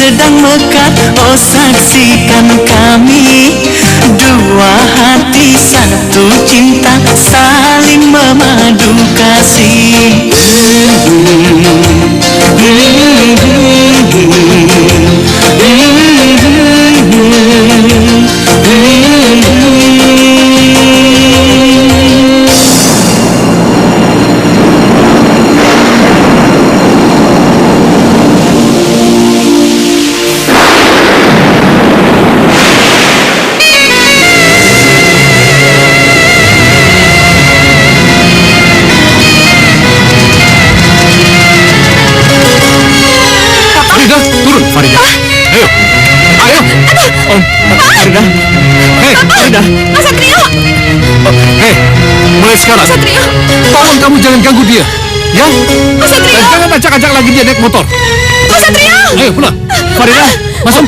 sedang mekar. Oh saksikan kami, dua hati satu cinta, saling memadu kasih. Farida, ayo, ayo, Om, Farida, hei, Farida, Mas Satrio, hei, mulai sekarang, Mas Satrio, tolong kamu jangan ganggu dia, ya, Mas Satrio, dan jangan ajak-ajak lagi dia naik motor. Mas Satrio, Ayo pulang, Farida, masuk.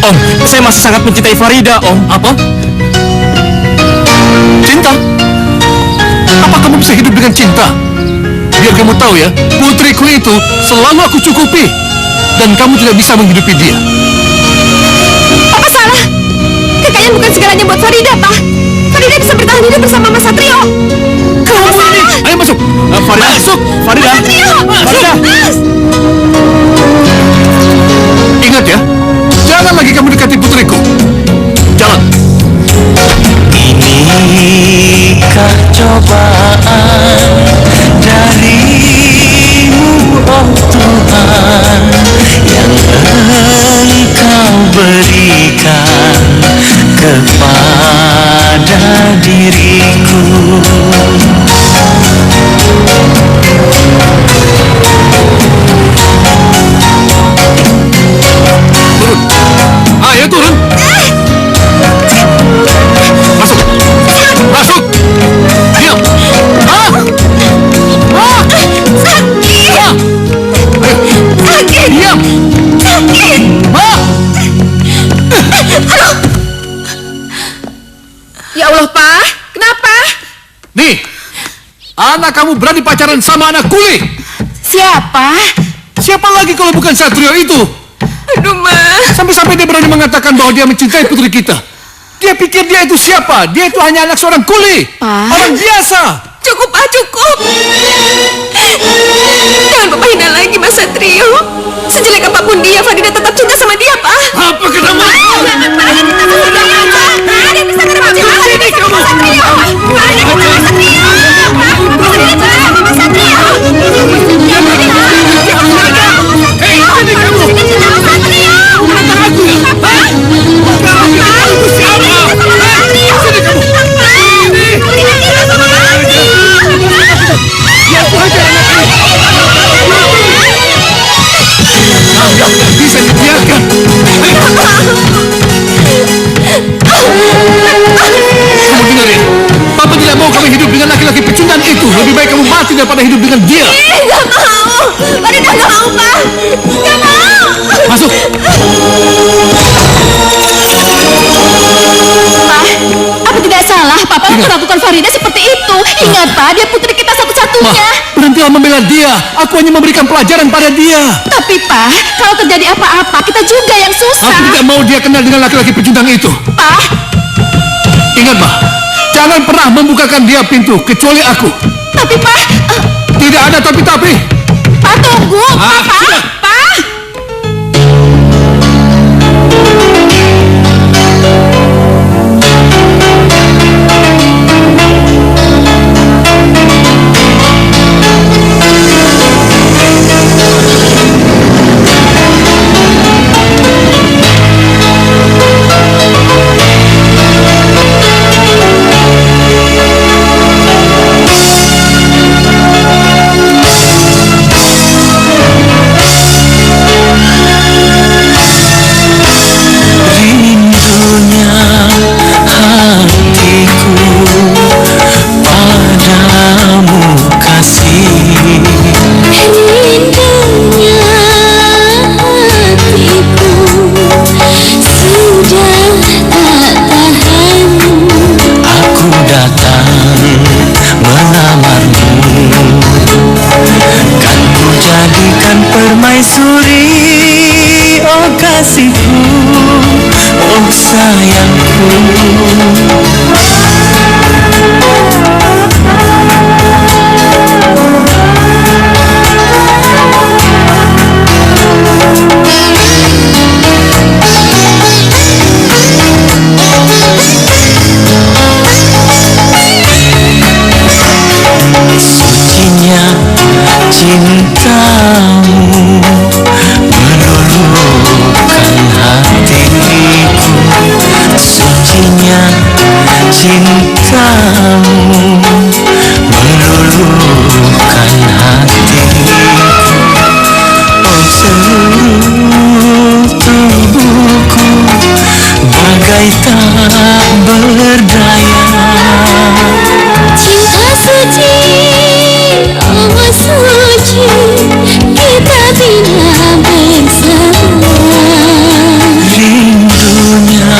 Om, saya masih sangat mencintai Farida, Om. Apa? Cinta? Apa kamu bisa hidup dengan cinta? Biar kamu tahu ya, putriku itu selalu aku cukupi. Dan kamu tidak bisa menghidupi dia. Papa salah. Kekayaan bukan segalanya buat Farida, Pak. Farida bisa bertahan hidup bersama Mas Satrio. Kamu salah. Ayo masuk. Farida, masuk. Farida. Mas Satrio. Farida. Mas. Ingat ya, jangan lagi kamu dekati putriku. Jalan. Inikah cobaan darimu, oh Tuhan, yang Engkau berikan kepada diriku. Turun. Ayo turun. Masuk. Masuk. Diam. Sakit. Ayo. Sakit. Diam. Sakit. Ya Allah, Pak. Kenapa? Nih, anak kamu berani pacaran sama anak kuli. Siapa? Siapa lagi kalau bukan Satrio itu? Aduh, Mas. Sampai-sampai dia berani mengatakan bahwa dia mencintai putri kita. Dia pikir dia itu siapa? Dia itu hanya anak seorang kuli. Pak. Orang biasa. Cukup, Pak, cukup. Jangan Bapak hina lagi Mas Satrio. Sejelek apapun dia, Farida tetap cinta sama dia, Pak. Apa kenapa? Jangan, Pak. Kita sudah Pak. Ada bisa kenapa cinta Farida sama Mas Satrio. Farida cinta Mas Satrio. Farida cinta sama Mas Satrio. Hei, ini kamu. Farida cinta sama Mas Satrio. Menantang aku ya? Pak. Aku siapa? Sini kamu. Ini. Ya aku hajar anak ini. Tidak bisa dibiarkan. Kamu dengar ya? Papa tidak mau kamu hidup dengan laki-laki pecundang itu. Lebih baik kamu mati daripada hidup dengan dia. Nggak mau. Farida nggak mau, Pak. Nggak mau. Masuk. Pak, apa tidak salah Papa memperlakukan Farida seperti itu? Ingat, Pak, dia putri kita Ma, satu-satunya. berhentilah membela dia. Aku hanya memberikan pelajaran pada dia. Tapi, Pak, kalau terjadi apa-apa, kita juga yang susah. Aku tidak mau dia kenal dengan laki-laki pecundang itu. Pak, Ingat, Ma, jangan pernah membukakan dia pintu kecuali aku. tapi, Pak, Tidak ada tapi-tapi. Pak tunggu, Ah, Pak, sudah. Pak. Kan ku jadikan permaisuri oh kasihku, oh sayangku. Sucinya cintamu meluluhkan hatiku. Sucinya cintamu meluluhkan hatiku. Oh seluruh tubuhku bagai tak berdaya. Cinta suci, oh suci, kita bila bersama. Rindunya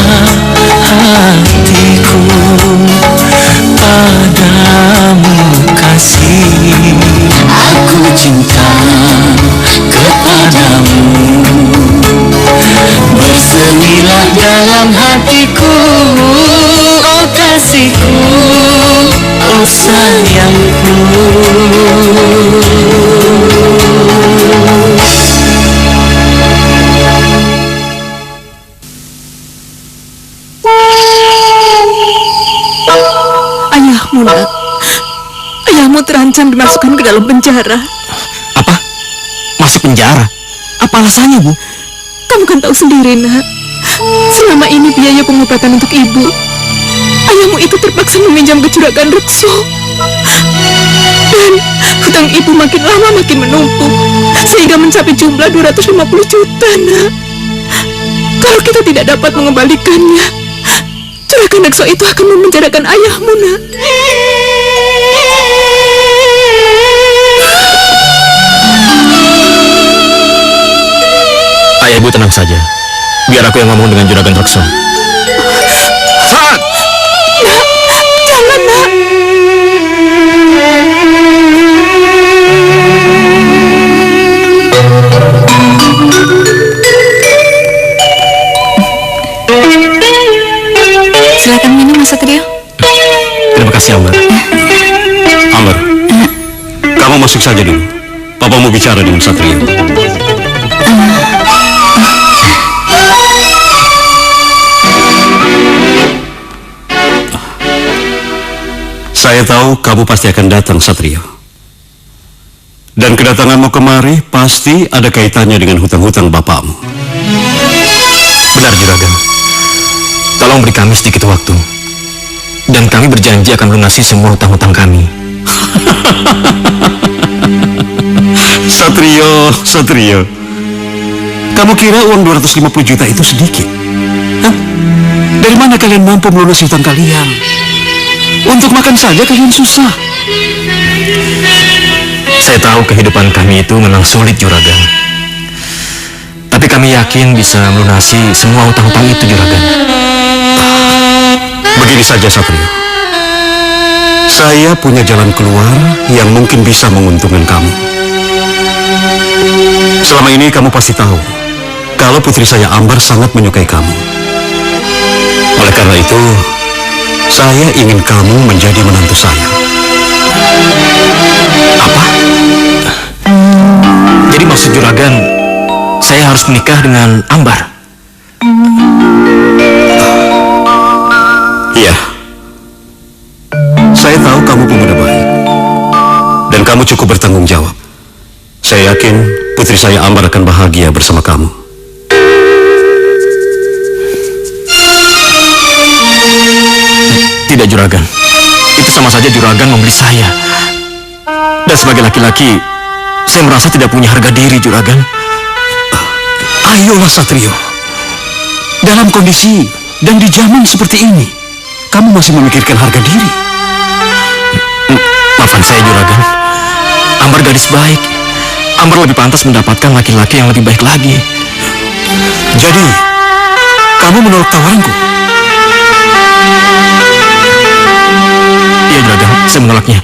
hatiku padamu kasih. Aku cinta kepadamu. Bersemilah dalam hatiku, oh kasihku, oh sayangku. Ayahmu, nak. Ayahmu terancam dimasukkan ke dalam penjara. Apa? Masuk penjara? Apa alasannya, Bu? Kamu kan tahu sendiri, nak. Selama ini biaya pengobatan untuk ibu, ayahmu itu terpaksa meminjam ke juragan Rekso. Dan hutang ibu makin lama makin menumpuk, sehingga mencapai jumlah 250 juta, nak. Kalau kita tidak dapat mengembalikannya, juragan Rekso itu akan memenjarakan ayahmu, nak. Ayah, Ibu tenang saja. Biar aku yang ngomong dengan juragan Rekso. Saat! Nak, jangan, nak. Silakan minum, Mas Satrio. Terima kasih, Ambar. Ambar, kamu masuk saja dulu. Papa mau bicara dengan Satrio. Saya tahu kamu pasti akan datang, Satrio. Dan kedatanganmu kemari pasti ada kaitannya dengan hutang-hutang bapakmu. Benar, juragan. Tolong beri kami sedikit waktu. Dan kami berjanji akan melunasi semua hutang-hutang kami. Satrio. Kamu kira uang 250 juta itu sedikit? Hah? Dari mana kalian mampu melunasi hutang kalian? Untuk makan saja kalian susah. Saya tahu kehidupan kami itu memang sulit, juragan. Tapi kami yakin bisa melunasi semua hutang-hutang itu, juragan. Begini saja, Satrio. Saya punya jalan keluar yang mungkin bisa menguntungkan kamu. Selama ini kamu pasti tahu kalau putri saya Ambar sangat menyukai kamu. Oleh karena itu, saya ingin kamu menjadi menantu saya. Apa? Jadi maksud juragan, saya harus menikah dengan Ambar? Iya. Saya tahu kamu pemuda baik. Dan kamu cukup bertanggung jawab. Saya yakin putri saya Ambar akan bahagia bersama kamu. Tidak, juragan. Itu sama saja juragan membeli saya. Dan sebagai laki-laki, saya merasa tidak punya harga diri, juragan. Ayolah, Satrio. Dalam kondisi dan di zaman seperti ini, kamu masih memikirkan harga diri. Maafkan saya, juragan. Ambar gadis baik. Ambar lebih pantas mendapatkan laki-laki yang lebih baik lagi. Jadi, kamu menolak tawaranku? Iya, juragan. Saya menolaknya.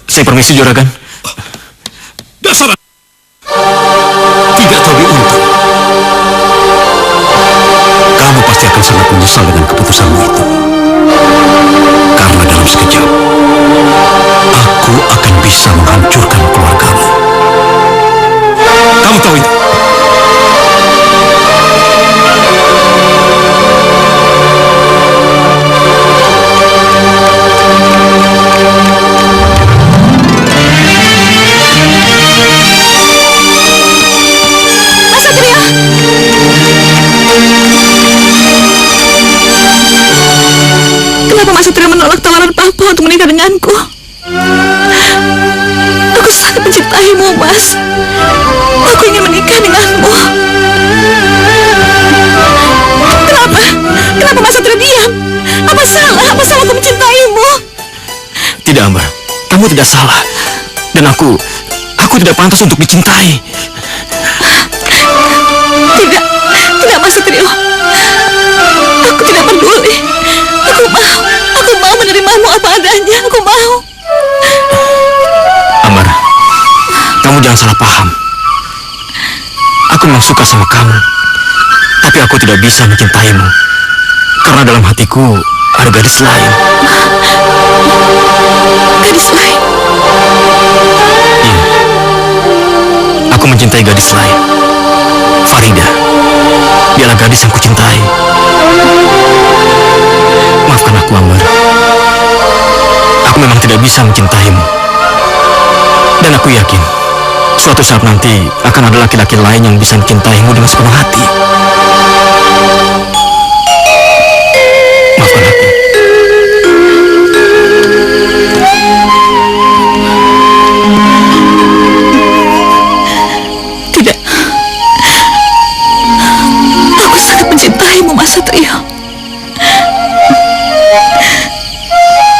Saya permisi, juragan. Dasar tidak tahu diuntung. menyesal dengan keputusanmu itu. Karena dalam sekejap, aku akan bisa menghancurkan keluargamu. Kamu tahu itu? Kenapa Mas Satria menolak tawaran Papa untuk menikah denganku? Aku sangat mencintaimu, Mas. Aku ingin menikah denganmu. Kenapa Mas Satria diam? Apa salah aku mencintaimu? Tidak, Ambar. Kamu tidak salah. Dan aku tidak pantas untuk dicintai. Tidak Mas Satria. Aku tidak peduli. Aku mau menerimamu apa adanya. Aku mau. Ambar, kamu jangan salah paham. Aku memang suka sama kamu, tapi aku tidak bisa mencintaimu karena dalam hatiku ada gadis lain. Gadis lain? Iya, aku mencintai gadis lain. Farida, dialah gadis yang kucintai. Maafkan aku, Ambar. Aku memang tidak bisa mencintaimu. Dan aku yakin suatu saat nanti akan ada laki-laki lain yang bisa mencintaimu dengan sepenuh hati. Maafkan aku. Tidak. Aku sangat mencintaimu, Mas Satria.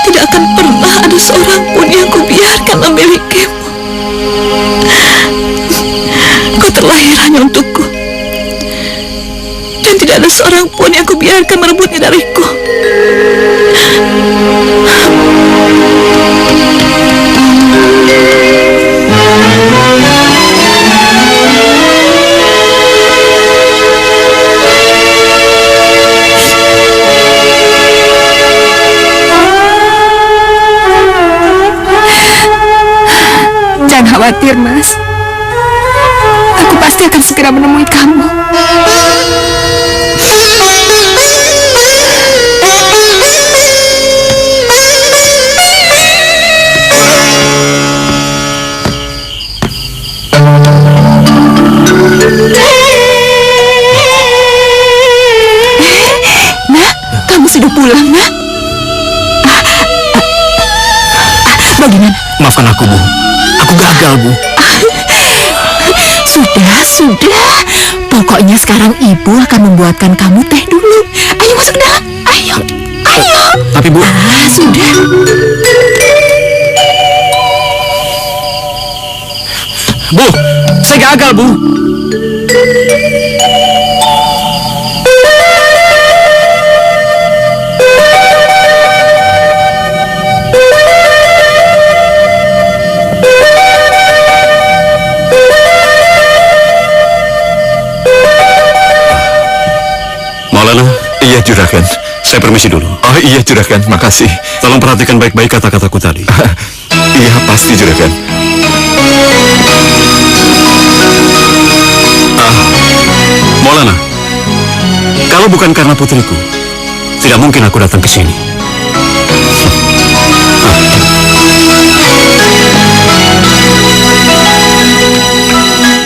Tidak akan pernah ada seorang pun yang kubiarkan memilikimu. Kau terlahir hanya untukku. Dan tidak ada seorang pun yang kubiarkan merebutnya dariku. Jangan khawatir, Mas. Aku pasti akan segera menemui kamu. Nak, kamu sudah pulang, Nak? Bagaimana? Maafkan aku, Bu. Aku gagal, Bu. Sudah. Pokoknya sekarang ibu akan membuatkan kamu teh dulu. Ayo masuk ke dalam. Ayo. Tapi, Bu, Sudah. Bu, saya gagal, Bu. Maulana, iya Juragan. Saya permisi dulu. Oh iya Juragan, makasih. Tolong perhatikan baik-baik kata-kataku tadi. Iya pasti Juragan. Maulana, kalau bukan karena putriku, tidak mungkin aku datang ke sini.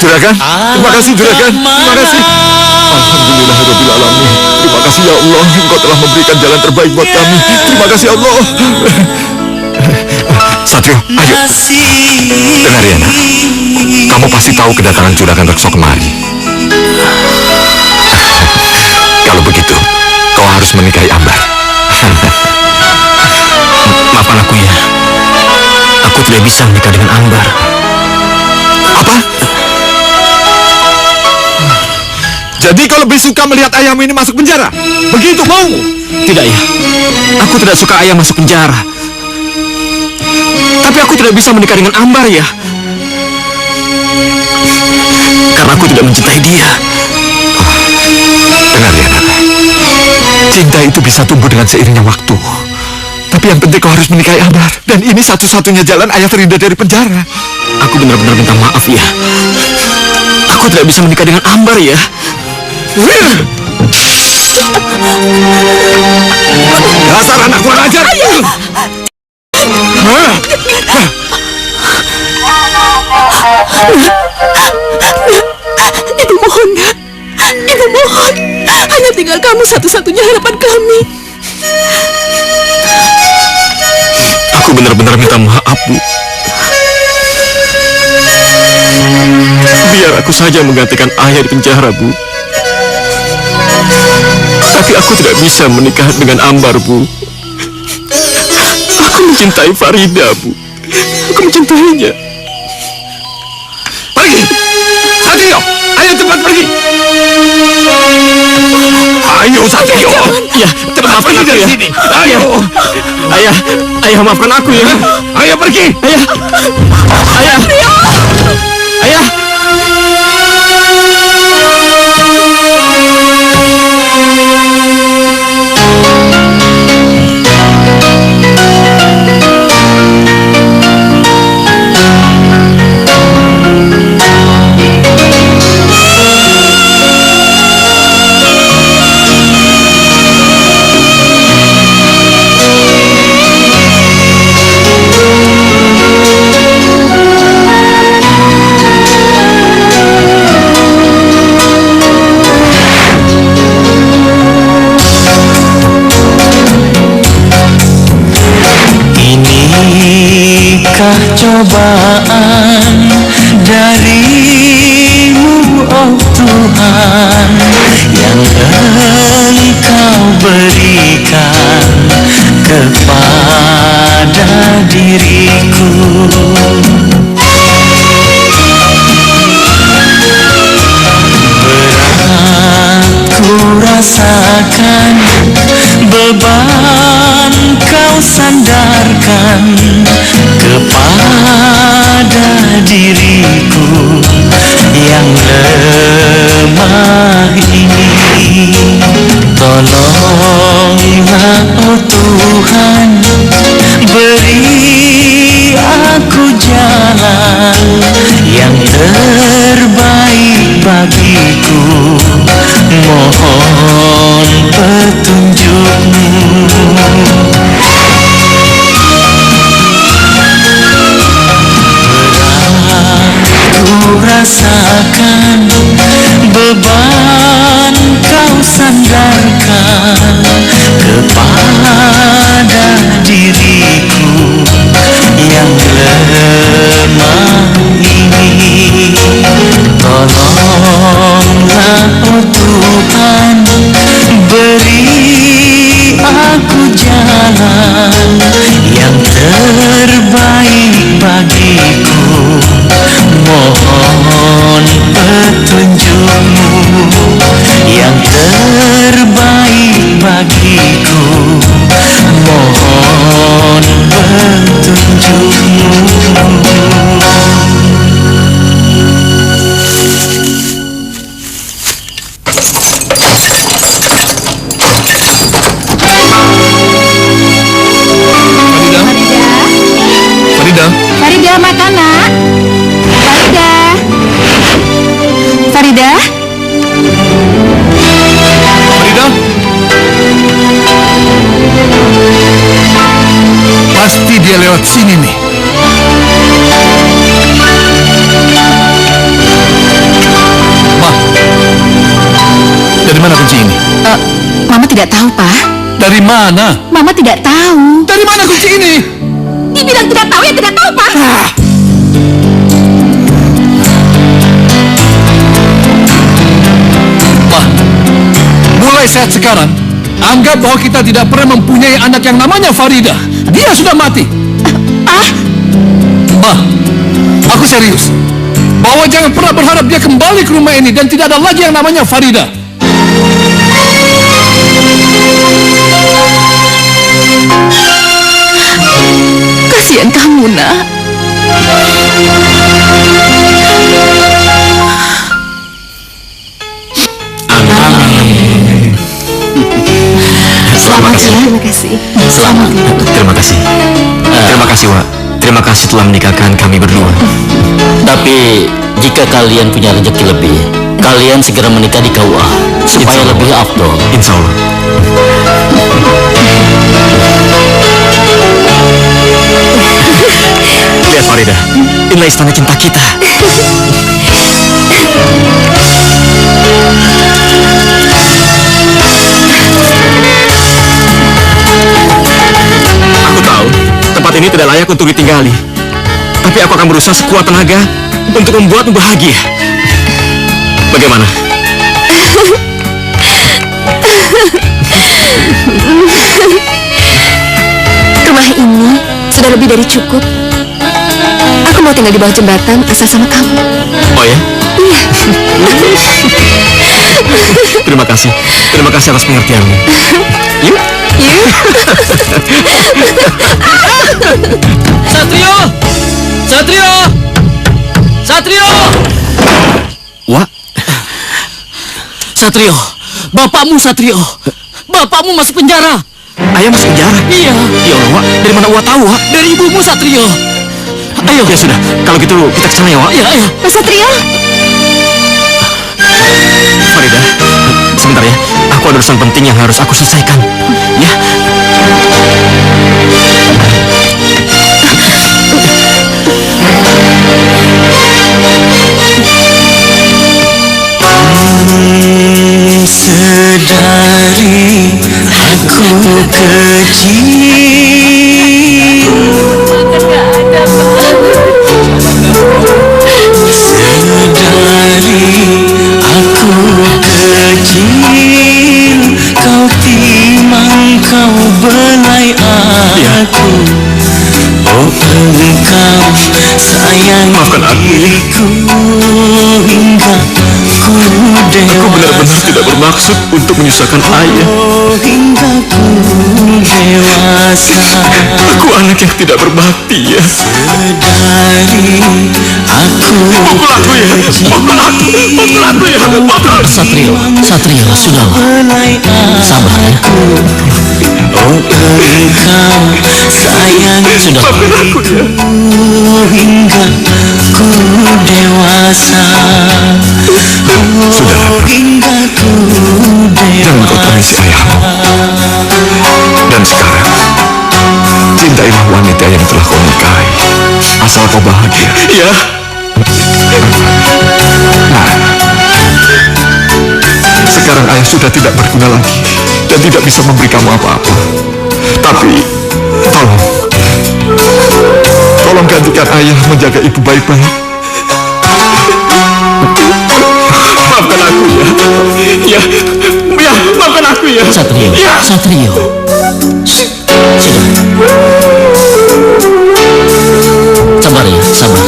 Juragan, terima kasih Juragan. Terima kasih. Alhamdulillahirrahmanirrahim. Terima kasih ya Allah, Engkau telah memberikan jalan terbaik buat kami. Terima kasih ya Allah. Satrio, ayo. Dengar ya nak, kamu pasti tahu kedatangan Juragan Rekso kemari. Kalau begitu, kau harus menikahi Ambar. Maafkan aku ya. Aku tidak bisa menikah dengan Ambar. Apa? Jadi kau lebih suka melihat ayahmu ini masuk penjara? Begitu maumu? Tidak ya. Aku tidak suka ayah masuk penjara. Tapi aku tidak bisa menikah dengan Ambar ya. Karena aku tidak mencintai dia. Dengar ya nak, Cinta itu bisa tumbuh dengan seiringnya waktu. Tapi yang penting kau harus menikahi Ambar. Dan ini satu-satunya jalan ayah terhindar dari penjara. Aku benar-benar minta maaf ya. Aku tidak bisa menikah dengan Ambar ya. Dasar anak kurang ajar. Ibu mohon, Nak. Ibu mohon. Hanya tinggal kamu satu-satunya harapan kami. Aku benar-benar minta maaf, Bu. Biar aku saja menggantikan ayah di penjara, Bu. Tapi aku tidak bisa menikah dengan Ambar, Bu. Aku mencintai Farida, Bu. Aku mencintainya. Pergi! Satrio! Ayo cepat pergi! Ayo Satrio! Ya, maafkan aku dari ya. sini. Ayo! Ayah maafkan aku ya. Ayo pergi! Ayah. Ayah. Inikah cobaan darimu, oh Tuhan, yang Engkau berikan kepada diriku. Berat ku rasakan, beban Kau sandarkan kepada diriku yang lemah ini. Tolonglah, oh Tuhan, beri aku jalan yang terbaik bagiku. Mohon petunjuk-Mu. Ku rasakan, beban Kau sandarkan kepada diriku yang lemah ini. Tolonglah, oh Tuhan, beri aku jalan yang terbaik bagiku. Mohon petunjuk-Mu yang terbaik bagiku. Mohon petunjuk-Mu. Farida, makan nak. Farida. Pasti dia lewat sini nih. Ma, dari mana kunci ini? Mama tidak tahu, Pak. Dari mana? Mama tidak tahu. Dari mana kunci ini? Dibilang tidak tahu ya tidak tahu, Pak. Ma, mulai saat sekarang, anggap bahwa kita tidak pernah mempunyai anak yang namanya Farida. Dia sudah mati. Ma, aku serius. Bahwa jangan pernah berharap dia kembali ke rumah ini dan tidak ada lagi yang namanya Farida. Kasihan kamu, Nak. kasih, Wak. Terima kasih telah menikahkan kami berdua. Tapi jika kalian punya rezeki lebih, kalian segera menikah di KUA supaya lebih afdol. Insya Allah. Lihat Farida, inilah istana cinta kita. Aku tahu tempat ini tidak layak untuk ditinggali, tapi aku akan berusaha sekuat tenaga untuk membuatmu bahagia. Bagaimana? Rumah ini sudah lebih dari cukup. Aku mau tinggal di bawah jembatan asal sama kamu. Oh ya? Iya. Terima kasih atas pengertianmu. Yuk. Satrio! Wak, Satrio, bapakmu Satrio. Bapakmu masuk penjara. ayah masuk penjara? Iya. Ya Allah, Wak. Dari mana Wak tahu, Wak? Dari ibumu Satrio. Ayo. Ya sudah, kalau gitu kita ke sana ya, Wak. Iya, ayo. Mas Satrio. Farida, sebentar ya. Aku ada urusan penting yang harus aku selesaikan. Ya. Sedari aku kecil, sedari aku kecil, kau timang, kau belai aku. Oh engkau sayang diriku hingga ku dewasa. Aku benar-benar tidak bermaksud untuk menyusahkan ayah. Oh hingga ku dewasa. Aku anak yang tidak berbakti ya. Sedari aku Satrio, sudahlah. Sabar ya. Oh engkau sayang diriku hingga ku dewasa. Oh hingga ku Jangan kau tangisi ayahmu. Dan sekarang, cintailah wanita yang telah kau nikahi, asal kau bahagia. Ya. Nah, sekarang ayah sudah tidak berguna lagi dan tidak bisa memberi kamu apa-apa. Tapi, tolong gantikan ayah menjaga ibu baik-baik. Maafkan aku ya. Ya, maafkan aku ya. Satrio. Sudah. Sabar ya, sabar.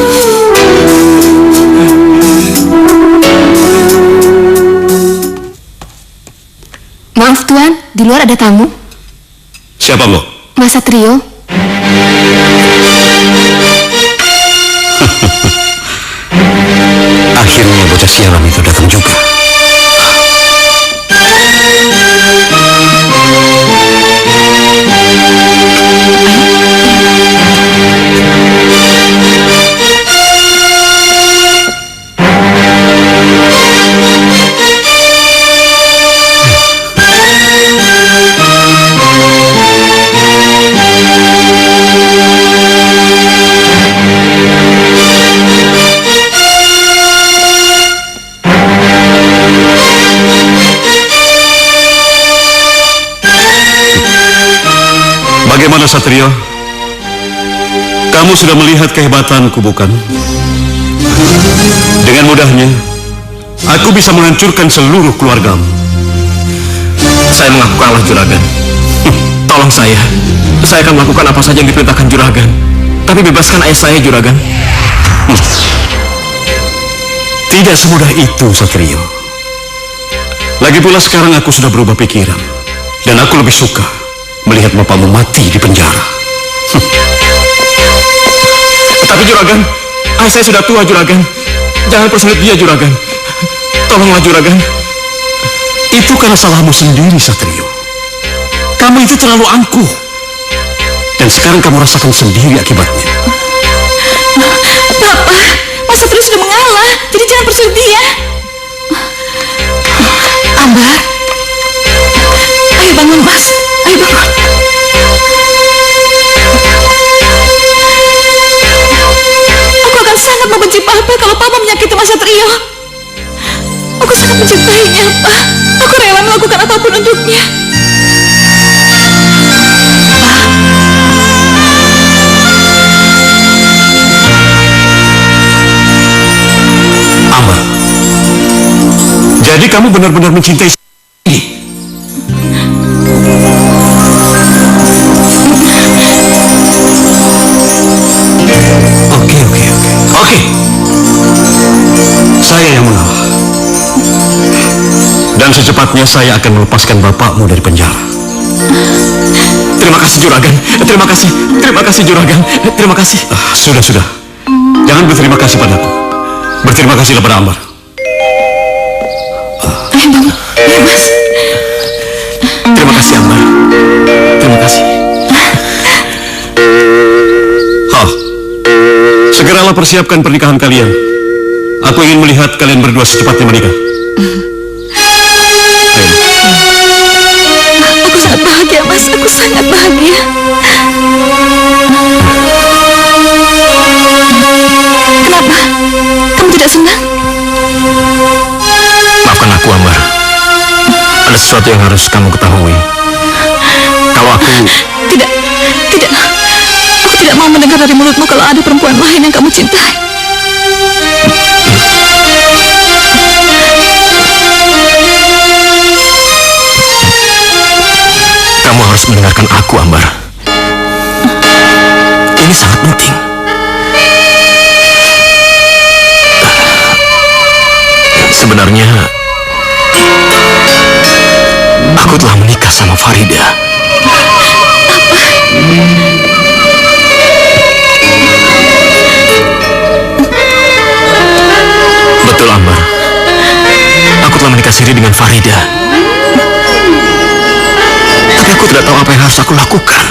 Maaf Tuan, di luar ada tamu. Siapa lo? Mas Satrio. Akhirnya bocah sialan itu datang juga. Bagaimana Satrio? Kamu sudah melihat kehebatanku, bukan? Dengan mudahnya, aku bisa menghancurkan seluruh keluargamu. Saya mengaku kalah Juragan. Tolong saya akan melakukan apa saja yang diperintahkan Juragan. Tapi bebaskan ayah saya, Juragan. Tidak semudah itu, Satrio. Lagi pula sekarang aku sudah berubah pikiran. Dan aku lebih suka melihat bapakmu mati di penjara. Tapi Juragan, ayah saya sudah tua, Juragan. Jangan persulit dia, Juragan. Tolonglah, Juragan. Itu karena salahmu sendiri, Satrio. Kamu itu terlalu angkuh. Dan sekarang kamu rasakan sendiri akibatnya. Papa, Mas Satrio sudah mengalah, jadi jangan persulit dia. Ambar, ayo bangun Mas, ayo bangun. Aku akan sangat membenci Papa kalau Papa menyakiti Mas Satrio. Aku sangat mencintainya, Pak. Aku rela melakukan apapun untuknya. Ambar, jadi kamu benar-benar mencintai ini? Oke. Saya yang mengalah. Dan secepatnya saya akan melepaskan bapakmu dari penjara. Terima kasih Juragan. Terima kasih Juragan. Terima kasih. Sudah. Jangan berterima kasih padaku. Berterima kasihlah pada Ambar. Ayo bangun, ayo Mas. Terima kasih Ambar. Terima kasih. Segeralah persiapkan pernikahan kalian. Aku ingin melihat kalian berdua secepatnya menikah. Aku sangat bahagia, Mas. Aku sangat bahagia. Kenapa? Kamu tidak senang? Maafkan aku Ambar. Ada sesuatu yang harus kamu ketahui. Kalau aku... Tidak. Aku tidak mau mendengar dari mulutmu kalau ada perempuan lain yang kamu cintai. Kamu harus mendengarkan aku, Ambar. Ini sangat penting. Sebenarnya, aku telah menikah sama Farida. Betul, Ambar. Aku telah menikah siri dengan Farida. Tapi aku tidak tahu apa yang harus aku lakukan.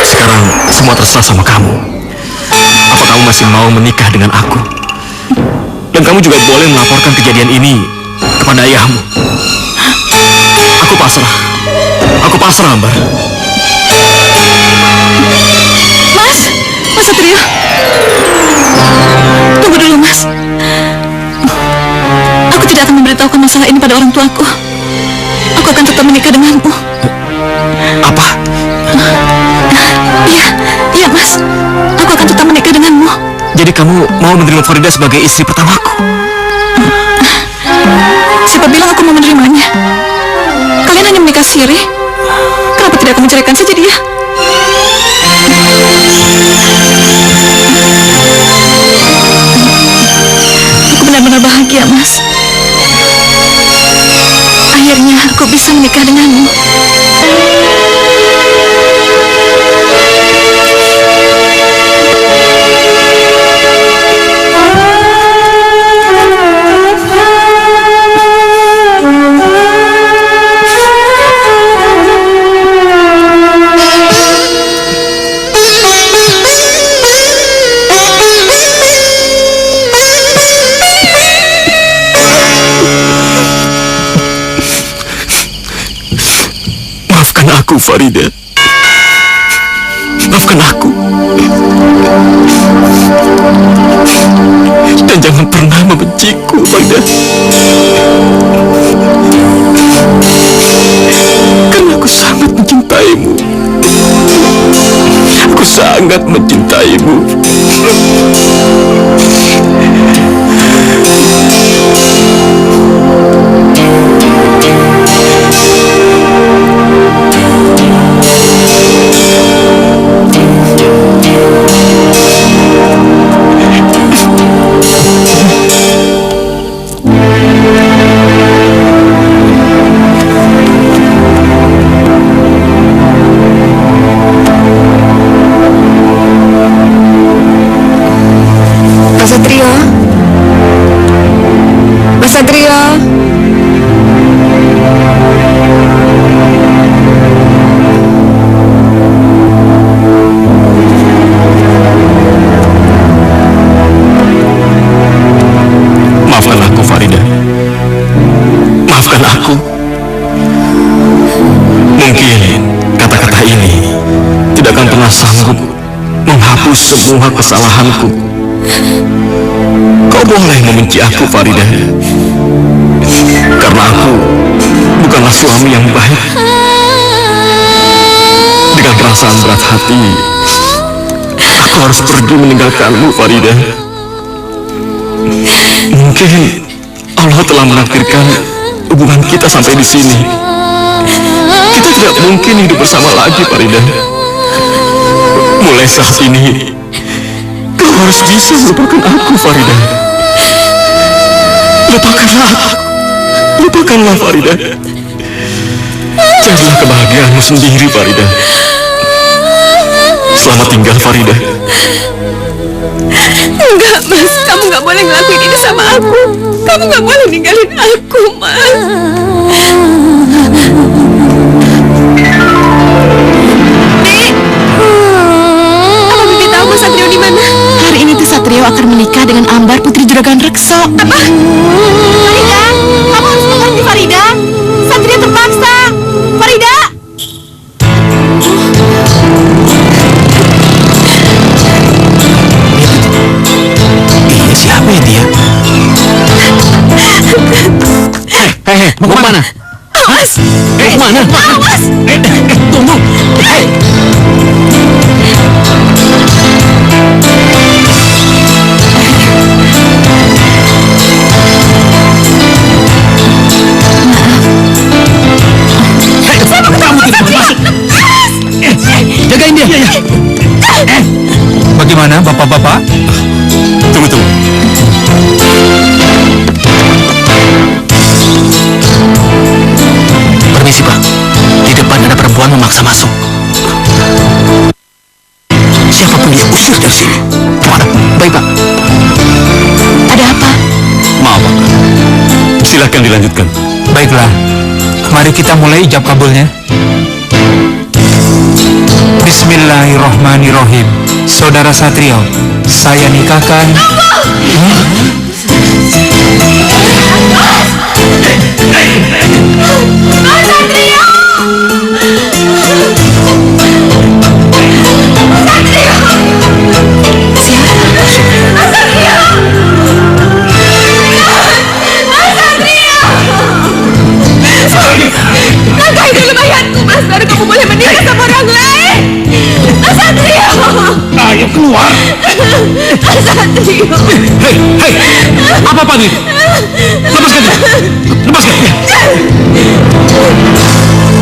Sekarang semua terserah sama kamu. Apa kamu masih mau menikah dengan aku? Dan kamu juga boleh melaporkan kejadian ini kepada ayahmu. Aku pasrah, Ambar. Mas Satrio. Tunggu dulu, Mas. Aku tidak akan memberitahukan masalah ini pada orang tuaku. Aku akan tetap menikah denganmu. Apa? Iya, Mas. Aku akan tetap menikah denganmu. Jadi kamu mau menerima Farida sebagai istri pertamaku? Siapa bilang aku mau menerimanya? Kalian hanya menikah siri. Kenapa tidak aku menceraikan saja dia? Aku benar-benar bahagia, Mas. Akhirnya aku bisa menikah denganmu. Aku, Farida. Maafkan aku. Dan jangan pernah membenciku, Farida. Karena aku sangat mencintaimu. Aku sangat mencintaimu. semua kesalahanku. Kau boleh membenci aku, Farida, karena aku bukanlah suami yang baik. Dengan perasaan berat hati, aku harus pergi meninggalkanmu, Farida. Mungkin Allah telah menakdirkan hubungan kita sampai di sini. Kita tidak mungkin hidup bersama lagi, Farida. Mulai saat ini, kau harus bisa melupakan aku, Farida. Lupakanlah, Farida. Jadilah kebahagiaanmu sendiri, Farida. Selamat tinggal, Farida. Enggak, Mas. Kamu nggak boleh ngelakuin ini sama aku. Kamu nggak boleh ninggalin aku, Mas. Dik! Apa Bibi tahu Mas Satrio di mana? Hari ini tuh Satrio akan menikah dengan Ambar, putri juragan Rekso. Apa? Farida, kamu harus mengerti Farida. Satrio terpaksa. Farida. Siapa ya dia? Hei, mau kemana? Awas! Mau kemana? Awas! Tunggu! Kamu tidak boleh masuk. Jagain dia. Bagaimana, bapak-bapak? Tunggu. Permisi, Pak. Di depan ada perempuan memaksa masuk. Siapapun dia, usir dari sini. Kemana? Baik, Pak. Ada apa? Maaf, Pak. Silakan dilanjutkan. Baiklah, mari kita mulai ijab kabulnya. Bismillahirrohmanirrohim. Saudara Satrio, saya nikahkan. Mas Satrio! Nikahi dulu mayatku, Mas. Baru kamu boleh menikah sama orang lain. Mas Satrio! Ayo keluar. Mas Satrio! Hei, apa ini? Lepaskan dia. Lepaskan dia.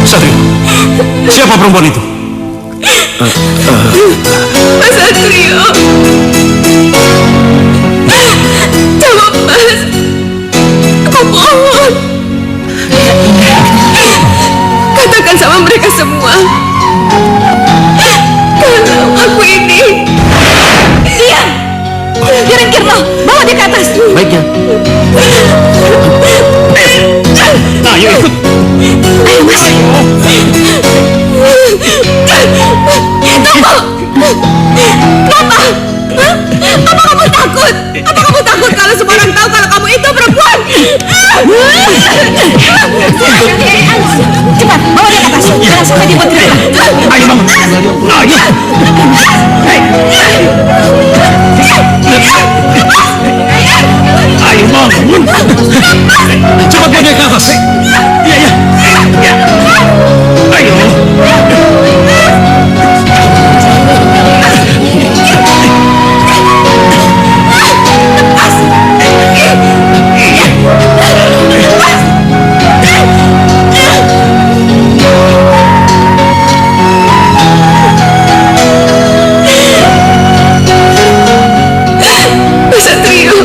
Satrio, siapa perempuan itu? Mas Satrio! Jawab, Mas. Aku mohon. Katakan sama mereka semua kalau aku ini. Diam. Kirim Kirno, bawa dia ke atas. Baiknya. Ayo ikut. Ayo, Mas. Tunggu. Kenapa? Hah? Apa kamu takut? Apa kamu takut kalau semua orang tahu kalau kamu itu perempuan? Cepat, bawa dia ke atas. Jangan sampai dibuat teriak. Ayo bangun. Ayo. Ayo bangun. Cepat bawa dia ke atas. Iya. Ayo. Mas Satrio.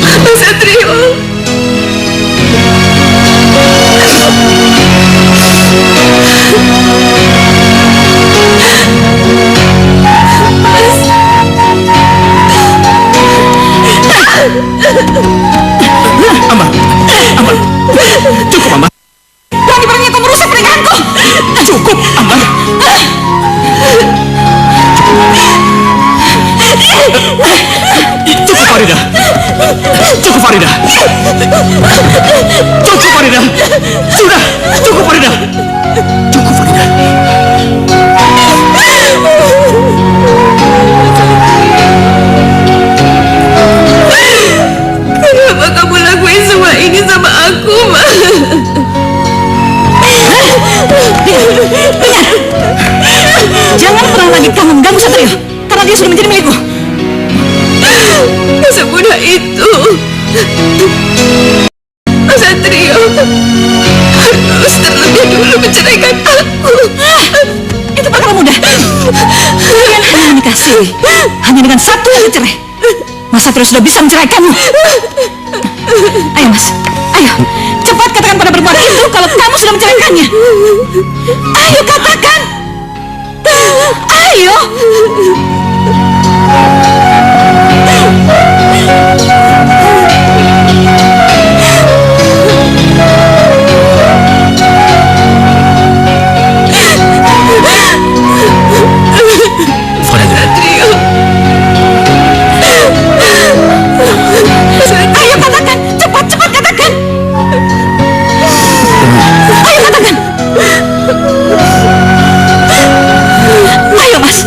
Mas Satrio. Ambar. Cukup, Ambar. Berani-beraninya kau merusak pernikahanku. Cukup, Ambar. Cukup, Farida. Cukup, Farida. Cukup, Farida. Sudah, cukup, Farida. Cukup, Farida. kamu mengganggu Satrio, karena dia sudah menjadi milikku. Semudah itu. Mas Satrio harus terlebih dulu menceraikan aku. Itu bakal mudah. Kalian hanya menikah siri, hanya dengan satu kali cerai. Mas Satrio sudah bisa menceraikanmu. Ayo Mas, ayo cepat katakan pada perempuan itu kalau kamu sudah menceraikannya. Ayo katakan. Ayo. Ayo katakan, cepat katakan. Ayo katakan. Ayo Mas.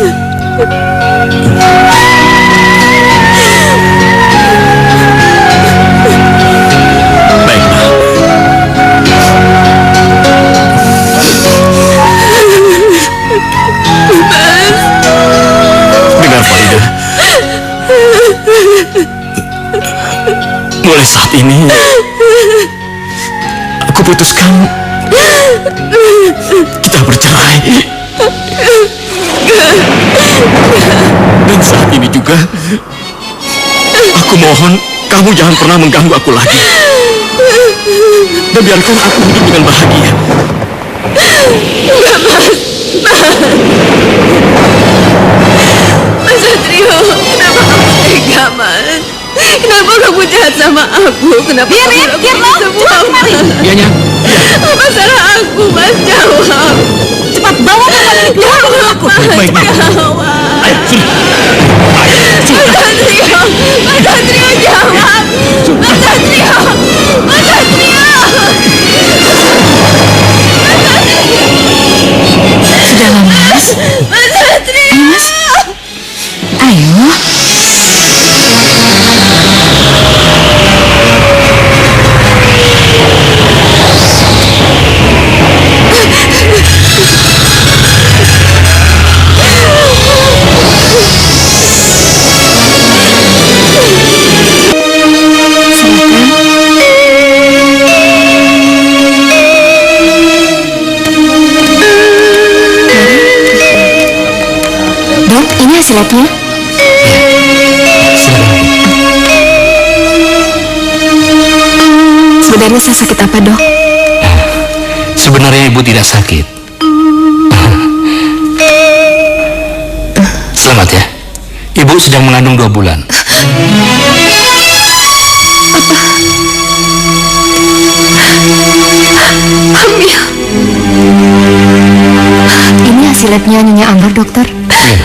Baiklah. Dengar Farida. Mulai saat ini aku putuskan kita bercerai. Dan saat ini juga aku mohon kamu jangan pernah mengganggu aku lagi. Dan biarkan aku hidup dengan bahagia. Enggak, Mas Satrio, kenapa kamu tega, Mas? Kenapa kamu jahat sama aku? Kenapa kamu Biar lo, cepat kemari. Iya, Nya. Apa salah aku, Mas? Jawab. Cepat bawa perempuan ini keluar rumah aku. Baik, Jawab. Ayo, sini. Mas Satrio, Mas Satrio, jawab. Mas Satrio, Mas Satrio. Sudahlah Mas. Mas Satrio. Ayo Mas. Ayo. Dok, ini hasil labnya. Sebenarnya saya sakit apa, Dok? Sebenarnya ibu tidak sakit. Selamat ya. Ibu sedang mengandung 2 bulan. Hamil. Ini hasil labnya Nyonya Ambar, dokter. Iya.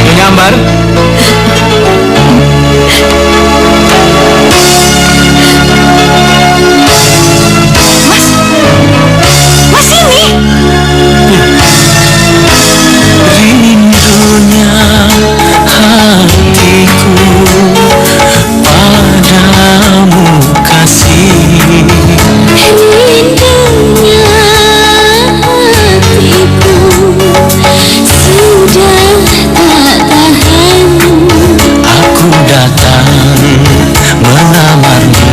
Nyonya Ambar. Rindunya hatiku padamu kasih. Rindunya hatiku sudah tak tahan. Aku datang melamarmu,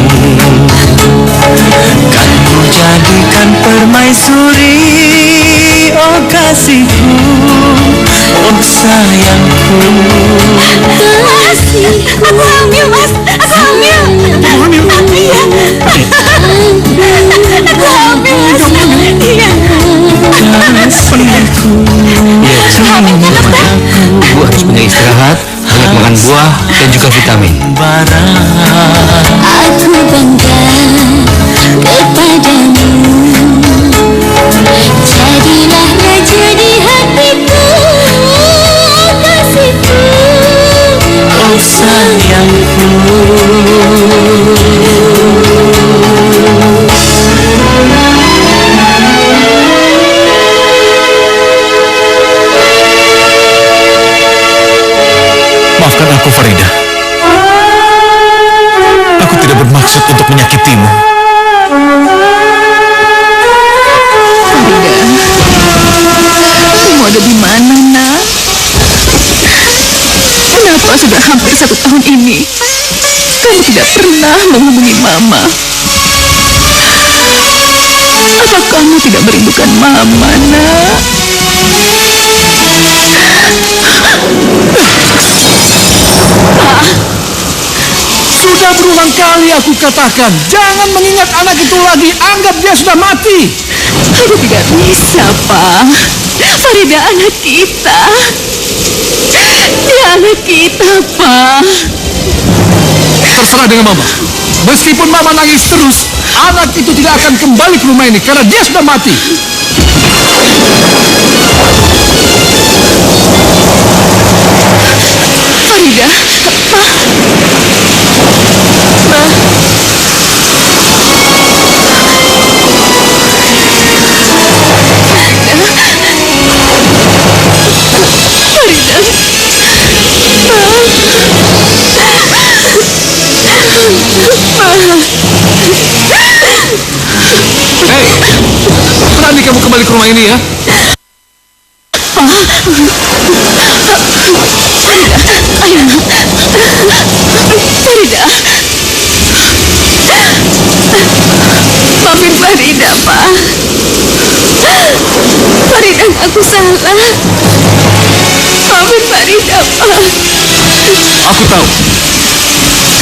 kan ku jadikan permaisuri. Oh kasihku, oh sayangku. Kasihku. Aku hamil, Mas. Aku hamil. Iya. Aku hamil, Mas. Iya. Kasihku, Ibu harus banyak istirahat, banyak makan buah dan juga vitamin. Aku bangga kepadamu. Jadilah raja di hatiku, kasihku. oh sayangku. Maafkan aku, Farida. Aku tidak bermaksud untuk menyakitimu. Kamu ada di mana, nak? Kenapa sudah hampir 1 tahun ini kamu tidak pernah menghubungi Mama? Apa kamu tidak merindukan Mama, nak? Sudah berulang kali aku katakan, jangan mengingat anak itu lagi, anggap dia sudah mati. Aku tidak bisa, Pak. Farida anak kita. Dia anak kita, Pak. Terserah dengan Mama. Meskipun Mama nangis terus, anak itu tidak akan kembali ke rumah ini karena dia sudah mati. Farida, Pak. Hei, berani kamu kembali ke rumah ini ya? Farida. Maafin Farida, Pak. Farida, aku salah. Maafin Farida, Pak. Aku tahu.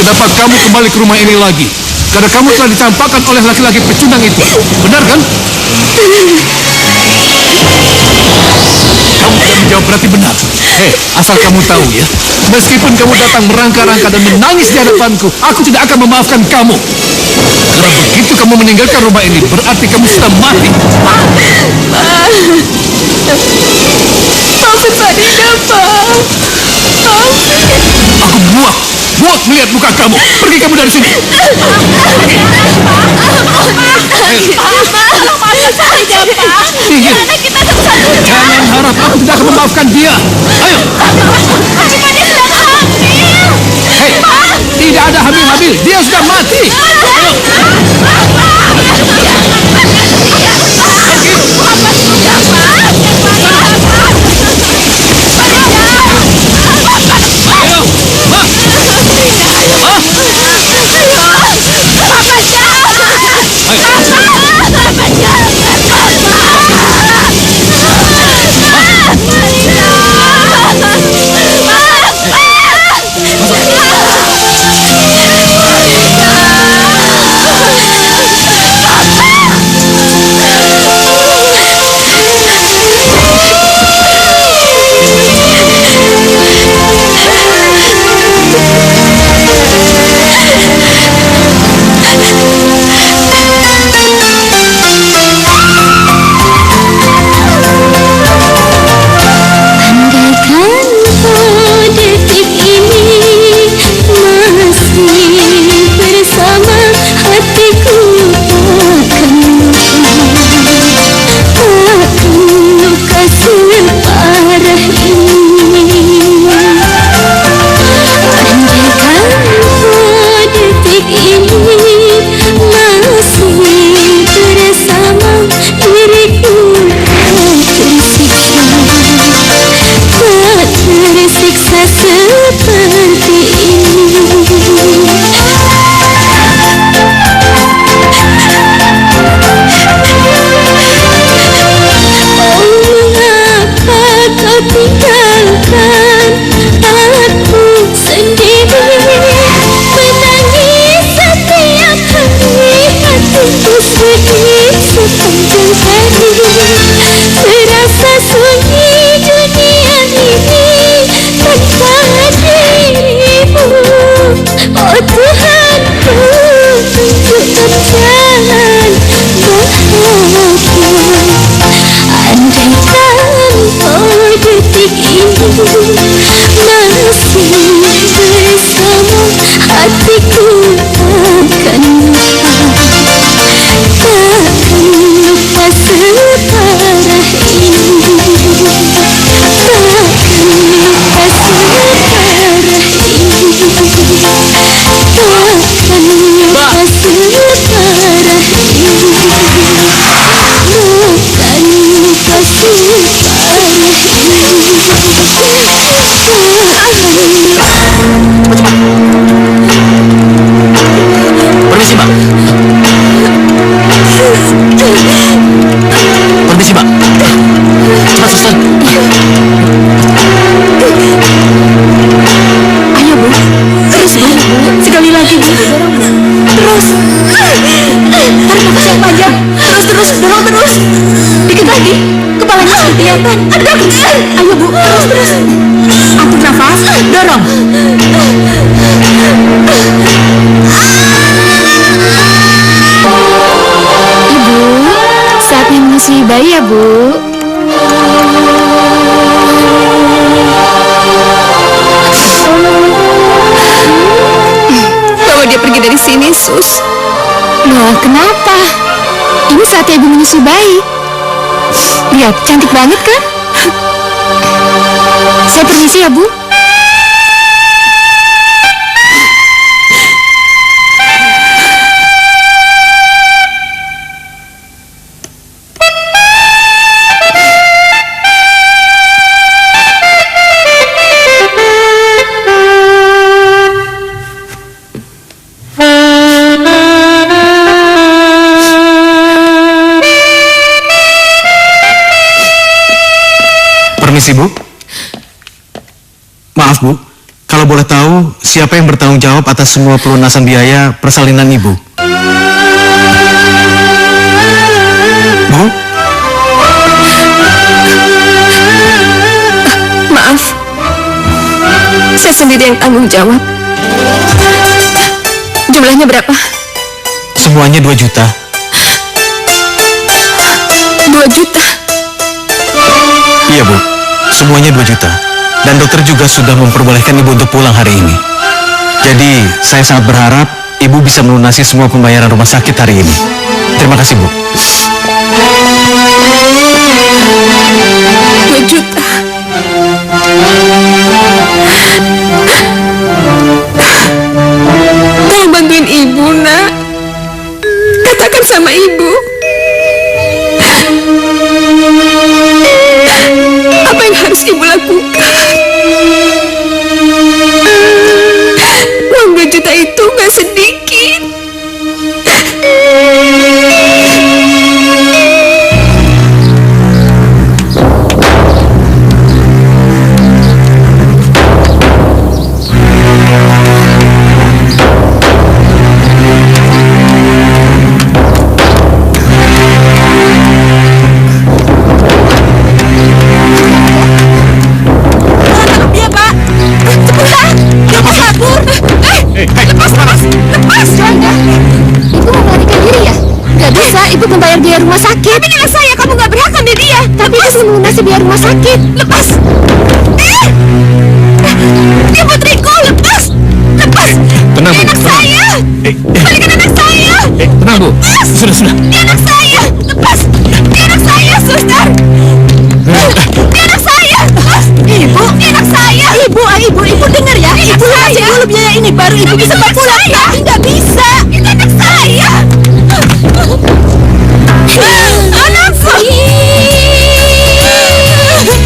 Kenapa kamu kembali ke rumah ini lagi? Karena kamu telah dicampakkan oleh laki-laki pecundang itu. Benar kan? Kamu tidak menjawab berarti benar. Hei, asal kamu tahu ya. Meskipun kamu datang merangka-rangka dan menangis di hadapanku, aku tidak akan memaafkan kamu. Karena begitu kamu meninggalkan rumah ini, berarti kamu sudah mati. Maafin Farida, Pak. Aku muak melihat muka kamu. Pergi kamu dari sini. Jangan harap aku tidak akan memaafkan dia. Ayo. Hei, tidak ada hamil-hamil. Dia sudah mati. Farida. Banyak kelihatan. Ayo Bu, terus. Atur nafas, dorong. Ibu, saatnya menyusui bayi ya Bu. Bawa dia pergi dari sini, Sus. Loh, kenapa? Ini saatnya Ibu menyusui bayi. Lihat, cantik banget kan? Saya permisi ya, Bu. Permisi Bu. Maaf Bu, kalau boleh tahu siapa yang bertanggung jawab atas semua pelunasan biaya persalinan Ibu? Bu? Maaf, saya sendiri yang tanggung jawab. Jumlahnya berapa? Semuanya 2 juta. 2 juta? Iya Bu, semuanya 2 juta. Dan dokter juga sudah memperbolehkan Ibu untuk pulang hari ini. Jadi, saya sangat berharap Ibu bisa melunasi semua pembayaran rumah sakit hari ini. Terima kasih Bu. 2 juta. Tolong bantuin Ibu, Nak. Katakan sama Ibu. Apa yang harus Ibu lakukan? Uang 2 juta itu gak sedikit. Ibu membayar biaya rumah sakit. Tapi dengan saya kamu nggak berhak ambil dia. Tapi itu belum melunasi biaya rumah sakit. Lepas. Dia putriku. Lepas. Lepas. Tenang Bu. Anak saya. Balikan anak saya. Tenang Bu. Sudah. Dia anak saya. Lepas. Dia anak saya, suster. Dia anak saya. Lepas. Ibu. Dia anak saya. Ibu dengar ya. Ibu lunasi dulu biaya ini baru Ibu bisa pulang. Tapi nggak bisa. Itu anak saya. Anakku.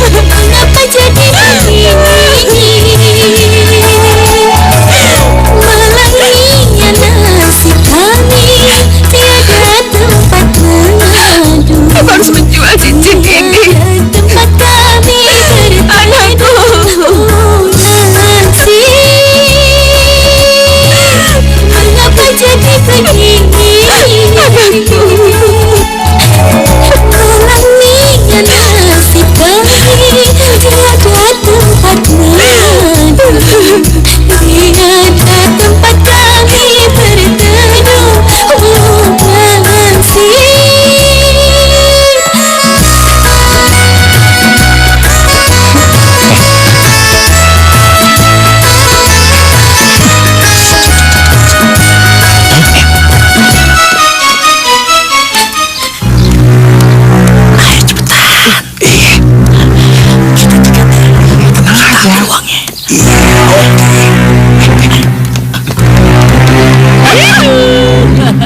Mengapa jadi begini? Malangnya nasib kami, tiada tempat mengadu. Aku harus menjual cincin ini. Tempat kami anakku. Mengapa jadi begini? Anakku. Malangnya nasib kami, tiada tempat mengadu. Tiada tempat kami berteduh.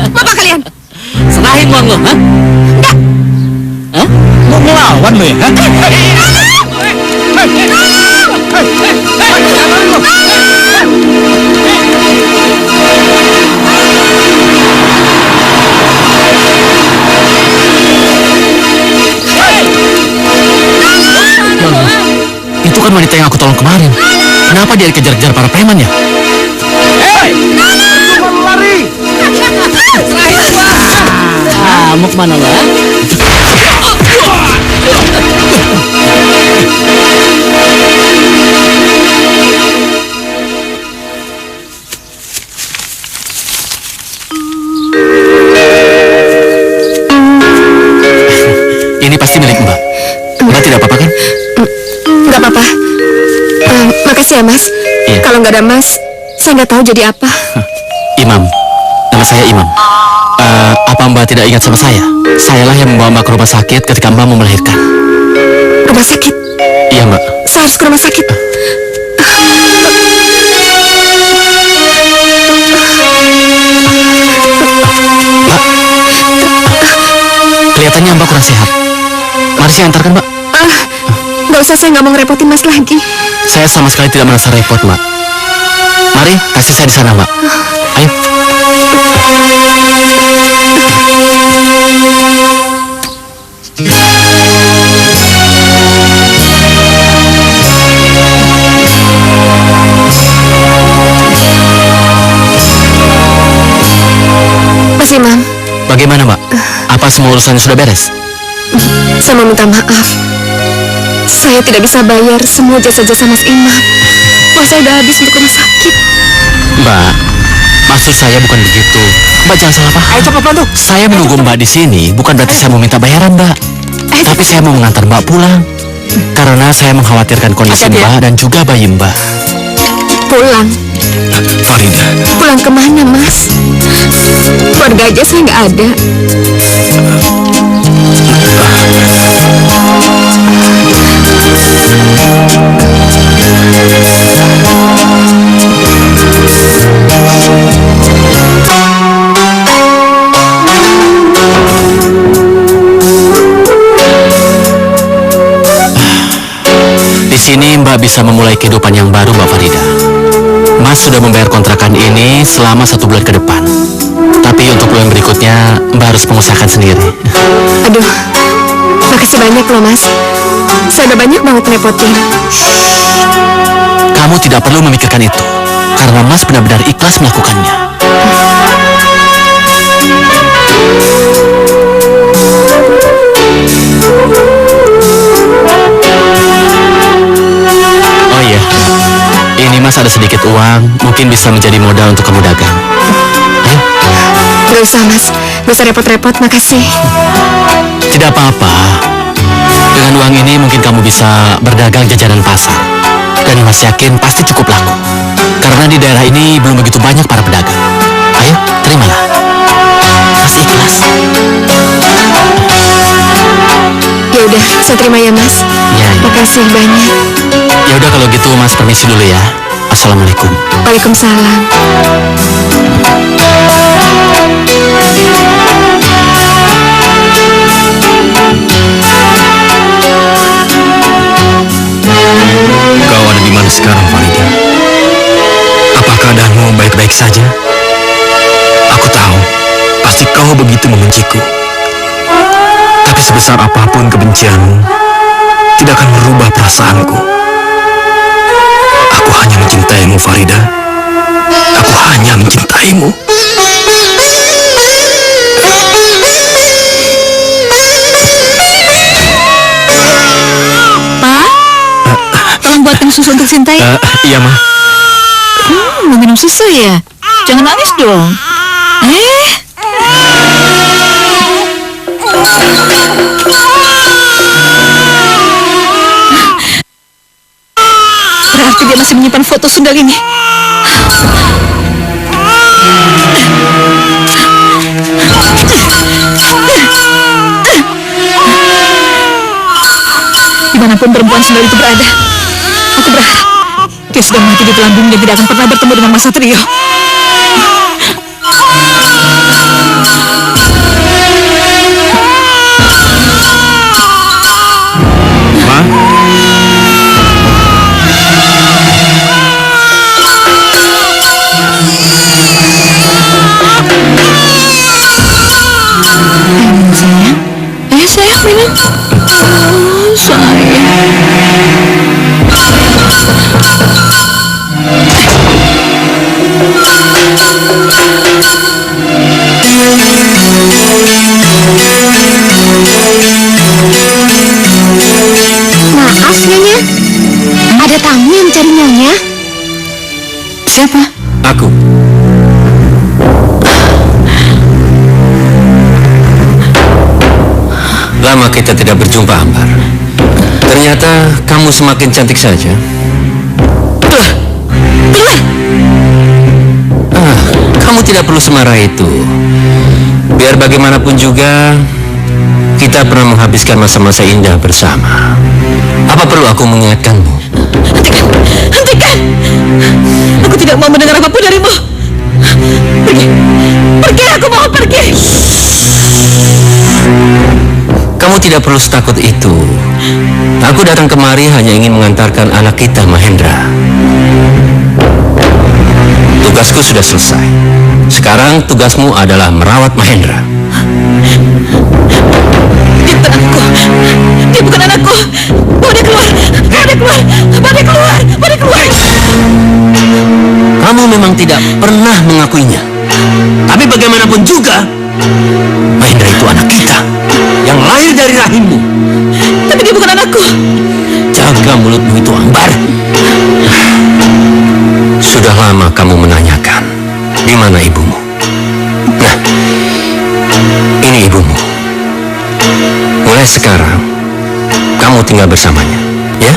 Bapak kalian Serahin uang lo, ha? enggak. Hah? Mau ngelawan lo ya, ha? Itu kan wanita yang aku tolong kemarin. Kenapa dia dikejar-kejar para preman ya? Ah, mau kemana lo, ha? milik Mbak. Mbak tidak apa-apa kan? Nggak apa-apa. Makasih ya, Mas. Iya. Kalau nggak ada Mas, saya nggak tahu jadi apa. Imam. Nama saya Imam. Apa Mbak tidak ingat sama saya? Sayalah yang membawa Mbak ke rumah sakit ketika Mbak mau melahirkan. Rumah sakit? Iya, Mbak. Saya harus ke rumah sakit. Mbak, kelihatannya Mbak kurang sehat. Mari saya antarkan, Mbak. Nggak usah, saya nggak mau ngerepotin Mas lagi. Saya sama sekali tidak merasa repot, Mbak. Mari, kasih saya di sana, Mbak. Ayo. Mas Imam, Bagaimana, Mbak? Apa semua urusannya sudah beres? saya mau minta maaf. Saya tidak bisa bayar semua jasa-jasa Mas Imam. Uang saya udah habis untuk rumah sakit. Mbak, maksud saya bukan begitu. Mbak jangan salah paham. Ayo cepat bantu. Saya menunggu Mbak di sini bukan berarti saya mau minta bayaran, Mbak. Tapi saya mau mengantar Mbak pulang. Karena saya mengkhawatirkan kondisi Mbak dan juga bayi Mbak. Pulang? Farida, Pulang kemana, Mas? Keluarga aja saya nggak ada. Di sini Mbak bisa memulai kehidupan yang baru, Mbak Farida. Mas sudah membayar kontrakan ini selama 1 bulan ke depan. Tapi untuk bulan berikutnya, Mbak harus mengusahakan sendiri. Aduh, makasih banyak loh, Mas. Saya udah banyak banget ngerepotin. Kamu tidak perlu memikirkan itu, karena Mas benar-benar ikhlas melakukannya. Oh iya, ini Mas ada sedikit uang, mungkin bisa menjadi modal untuk kamu dagang. Ayo. Gak usah, Mas. Gak usah repot-repot, makasih. Tidak apa-apa. Dengan uang ini mungkin kamu bisa berdagang jajanan pasar. Dan Mas yakin pasti cukup laku. Karena di daerah ini belum begitu banyak para pedagang. Ayo, terimalah. Mas ikhlas. Ya udah, saya terima ya, Mas. Ya. Makasih banyak. Ya udah kalau gitu Mas permisi dulu ya. Assalamualaikum. Waalaikumsalam. kau ada di mana sekarang, Farida? Apa keadaanmu baik-baik saja? Aku tahu, pasti kau begitu membenciku. Tapi sebesar apapun kebencianmu, tidak akan merubah perasaanku. Aku hanya mencintaimu, Farida. Aku hanya mencintaimu. Tolong buatkan susu untuk Sintai. Iya, Ma. Mau minum susu ya? Jangan nangis dong. Berarti dia masih menyimpan foto sundal ini. Dimanapun perempuan sundal itu berada, aku berharap dia sudah mati di telan bumi dan tidak akan pernah bertemu dengan Mas Satrio. Ma? Sayang. Sayang, minum. Oh, sayang. Maaf, Nyonya. Ada tamu yang mencari Nyonya. Siapa? Aku. Lama kita tidak berjumpa, Ambar. Ternyata kamu semakin cantik saja. Kamu tidak perlu semarah itu. Biar bagaimanapun juga, kita pernah menghabiskan masa-masa indah bersama. Apa perlu aku mengingatkanmu? Hentikan! Aku tidak mau mendengar apapun darimu. Pergi! Pergi, aku mau pergi! Kamu tidak perlu setakut itu. Aku datang kemari hanya ingin mengantarkan anak kita, Mahendra. Tugasku sudah selesai. Sekarang tugasmu adalah merawat Mahendra. Dia bukan anakku. Dia bukan anakku. Bawa dia keluar. Bawa dia keluar. Bawa dia keluar. Bawa dia keluar. Kamu memang tidak pernah mengakuinya. Tapi bagaimanapun juga, Mahendra itu anak kita yang lahir dari rahimmu. Tapi dia bukan anakku. Jaga mulutmu itu, Ambar. Sudah lama kamu menanyakan di mana ibumu. Nah, ini ibumu. Mulai sekarang kamu tinggal bersamanya, ya?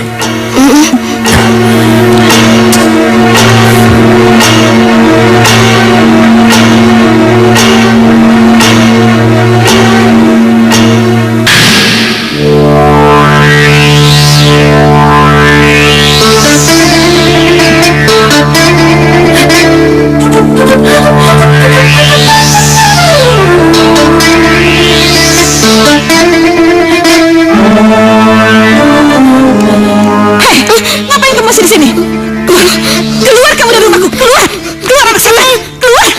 Ngapain kamu masih di sini? Keluar! Keluar kamu dari rumahku! Keluar! Keluar anak saya! Keluar!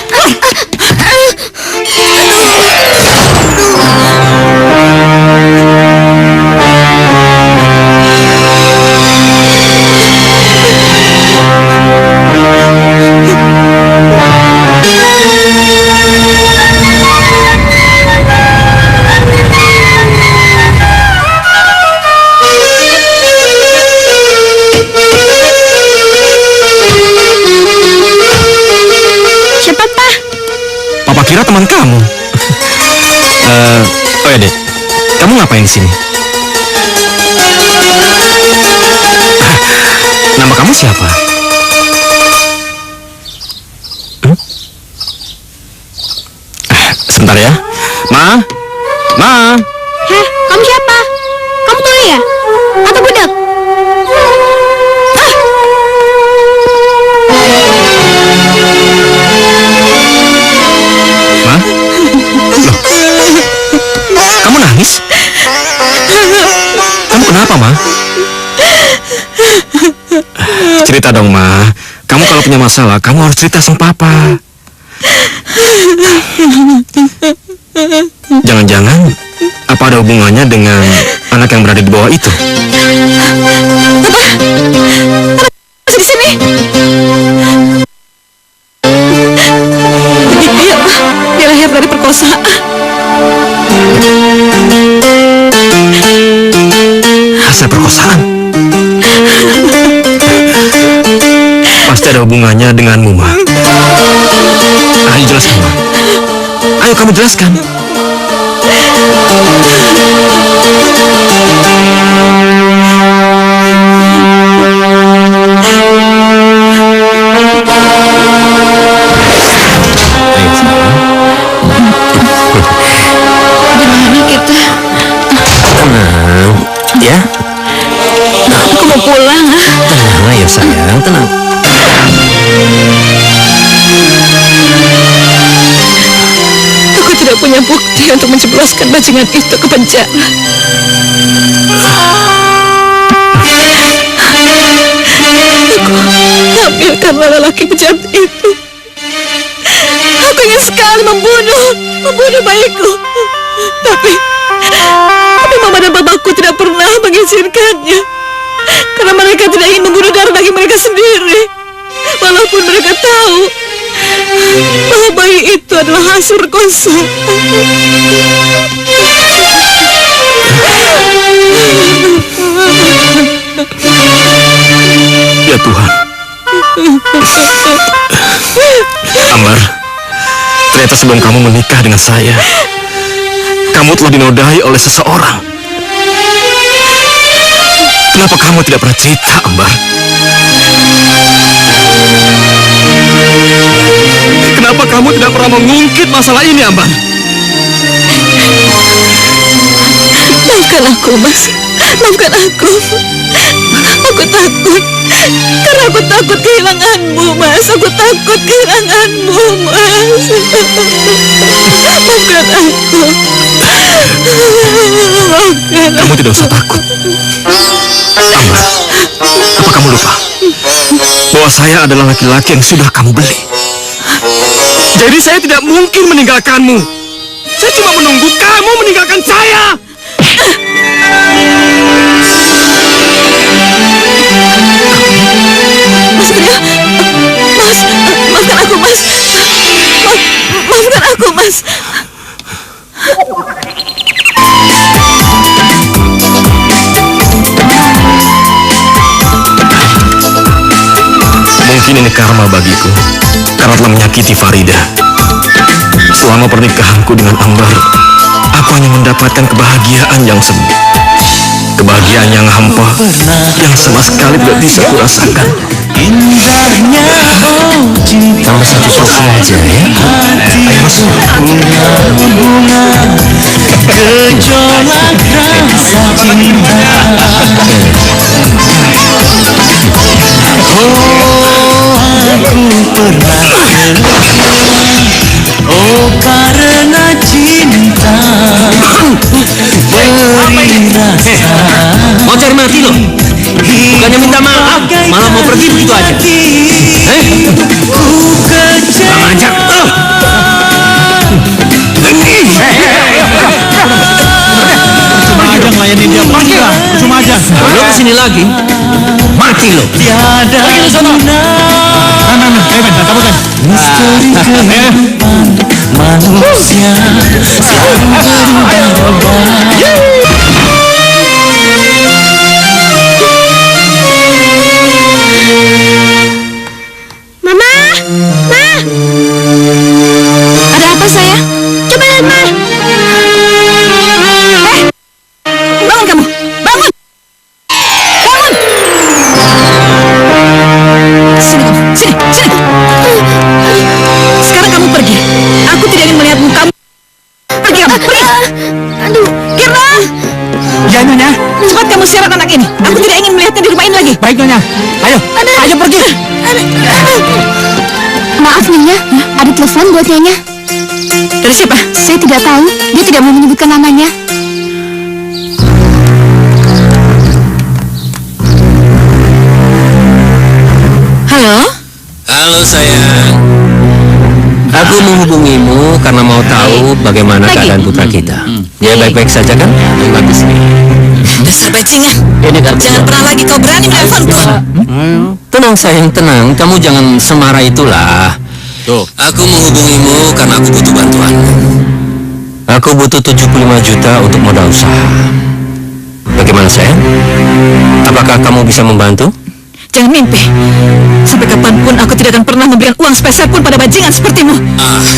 Papa kira teman kamu. Oh ya, Dek. Kamu ngapain di sini? Nama kamu siapa? Sebentar ya. Ma? Heh, kamu siapa? Kamu tuli ya? Atau budak? Ma? Loh, kamu nangis? Kamu kenapa, Ma? Cerita dong, Ma. Kamu kalau punya masalah, kamu harus cerita sama Papa. Jangan-jangan apa ada hubungannya dengan anak yang berada di bawah itu? Masih di sini? Iya, Pak. Dia lahir dari perkosaan. Hasil perkosaan? Pasti ada hubungannya denganmu, Ma. Ayo jelaskan, Ma. Ayo kamu jelaskan. Gimana kita? Tenang, ya. Aku mau pulang. Tenang, ayo sayang, tenang. Aku tidak punya bukti untuk menjebloskan bajingan itu ke penjara. Aku hamil karena lelaki bejat itu. Aku ingin sekali membunuh bayiku. Tapi mama dan babaku tidak pernah mengizinkannya. Karena mereka tidak ingin membunuh darah daging mereka sendiri. Walaupun mereka tahu bahwa bayi itu adalah hasil perkosaan. Ya Tuhan. Ambar, ternyata sebelum kamu menikah dengan saya, kamu telah dinodai oleh seseorang. Kenapa kamu tidak pernah cerita, Ambar? Kenapa kamu tidak pernah mengungkit masalah ini, Ambar? Maafkan aku, Mas. Maafkan aku. Aku takut. Karena aku takut kehilanganmu, Mas. Aku takut kehilanganmu, Mas. Maafkan aku. Kamu tidak usah takut. Ambar, apa kamu lupa bahwa saya adalah laki-laki yang sudah kamu beli? Jadi saya tidak mungkin meninggalkanmu. Saya cuma menunggu kamu meninggalkan saya. Mas Satrio, Mas, maafkan aku, Mas. Maafkan aku, Mas. Mungkin ini karma bagiku karena telah menyakiti Farida. Selama pernikahanku dengan Ambar, aku hanya mendapatkan kebahagiaan yang semu. Kebahagiaan yang hampa, yang sama sekali tidak bisa kurasakan. Indahnya oh cinta. Tambah satu sosi aja ya. Ayo masuk. Bunga gejolak rasa cinta. Oh, aku pernah keluar. Oh, karena cinta beri rasa. Mau cari mati lo? Bukannya minta maaf, malah mau pergi begitu aja. Ku kecewa. Ajak. Cuma aja ngelayanin dia pergi lah. Cuma aja. Lo kesini lagi, mati lo. Tiada guna Kamu kan? misteri kehidupan manusia selalu berubah-ubah. Mama! Ma! Ada apa, sayang? Coba lihat, Ma. Bangun kamu! Bangun! Bangun! Sini kamu! Sini! Sini! Sekarang kamu pergi. Aku tidak ingin melihat mukamu. Pergi kamu! Pergi! Aduh! Kirna! Ya, Nyonya. Cepat kamu siarat anak ini. Aku tidak ingin melihatnya di rumah ini lagi. Baik, Nyonya. Ayo. Ayo pergi. Maaf Nyonya, ada telepon buat Nyonya. Dari siapa? Saya tidak tahu, dia tidak mau menyebutkan namanya. Halo? Halo sayang. Aku menghubungimu karena mau tahu bagaimana Lagi? keadaan putra kita. Dia baik-baik saja kan? Bagus nih. Dasar bajingan. Ini kan Jangan pernah lagi kau berani menelponku. Tenang sayang, tenang. Kamu jangan semarah itulah. Tuh. Aku menghubungimu karena aku butuh bantuan. Aku butuh 75 juta untuk modal usaha. Bagaimana sayang? Apakah kamu bisa membantu? Jangan mimpi. Sampai kapanpun aku tidak akan pernah memberikan uang sepeser pun pada bajingan sepertimu.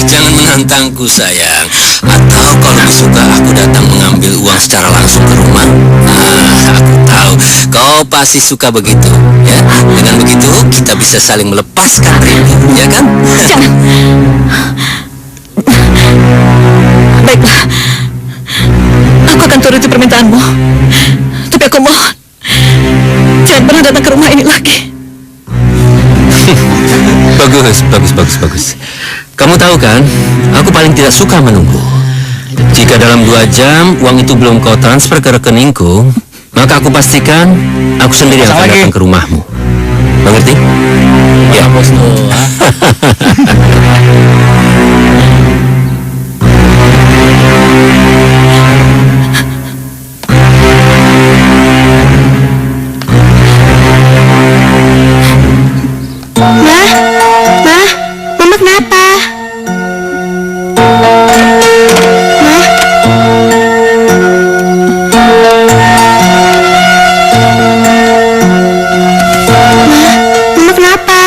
Jangan menantangku sayang. Atau kalau lebih suka aku datang mengambil uang secara langsung ke rumah. Aku tahu kau pasti suka begitu, ya. Dengan begitu kita bisa saling melepaskan rindu, ya kan? Jangan. Baiklah. Aku akan turuti permintaanmu. Tapi aku mohon, jangan pernah datang ke rumah ini lagi. Bagus. Kamu tahu kan, aku paling tidak suka menunggu. Jika dalam 2 jam uang itu belum kau transfer ke rekeningku, maka aku pastikan aku sendiri yang akan datang ke rumahmu. Mengerti? Ya, bos. Mama kenapa? Mama kenapa?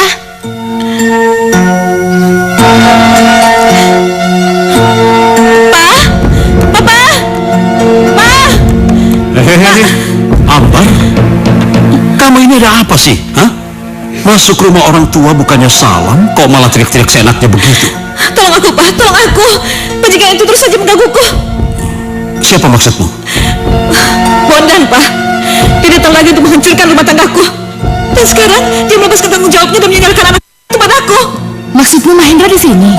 ada apa sih? Hah? Masuk rumah orang tua bukannya salam, kok malah teriak-teriak seenaknya begitu? Tolong aku, Pak, tolong aku. Majikan itu terus saja menggangguku. Siapa maksudmu? Bondan, Pak. Dia datang lagi untuk menghancurkan rumah tanggaku. Dan sekarang dia melepaskan tanggung jawabnya dan menyalahkan anak itu padaku. Maksudmu Mahendra di sini?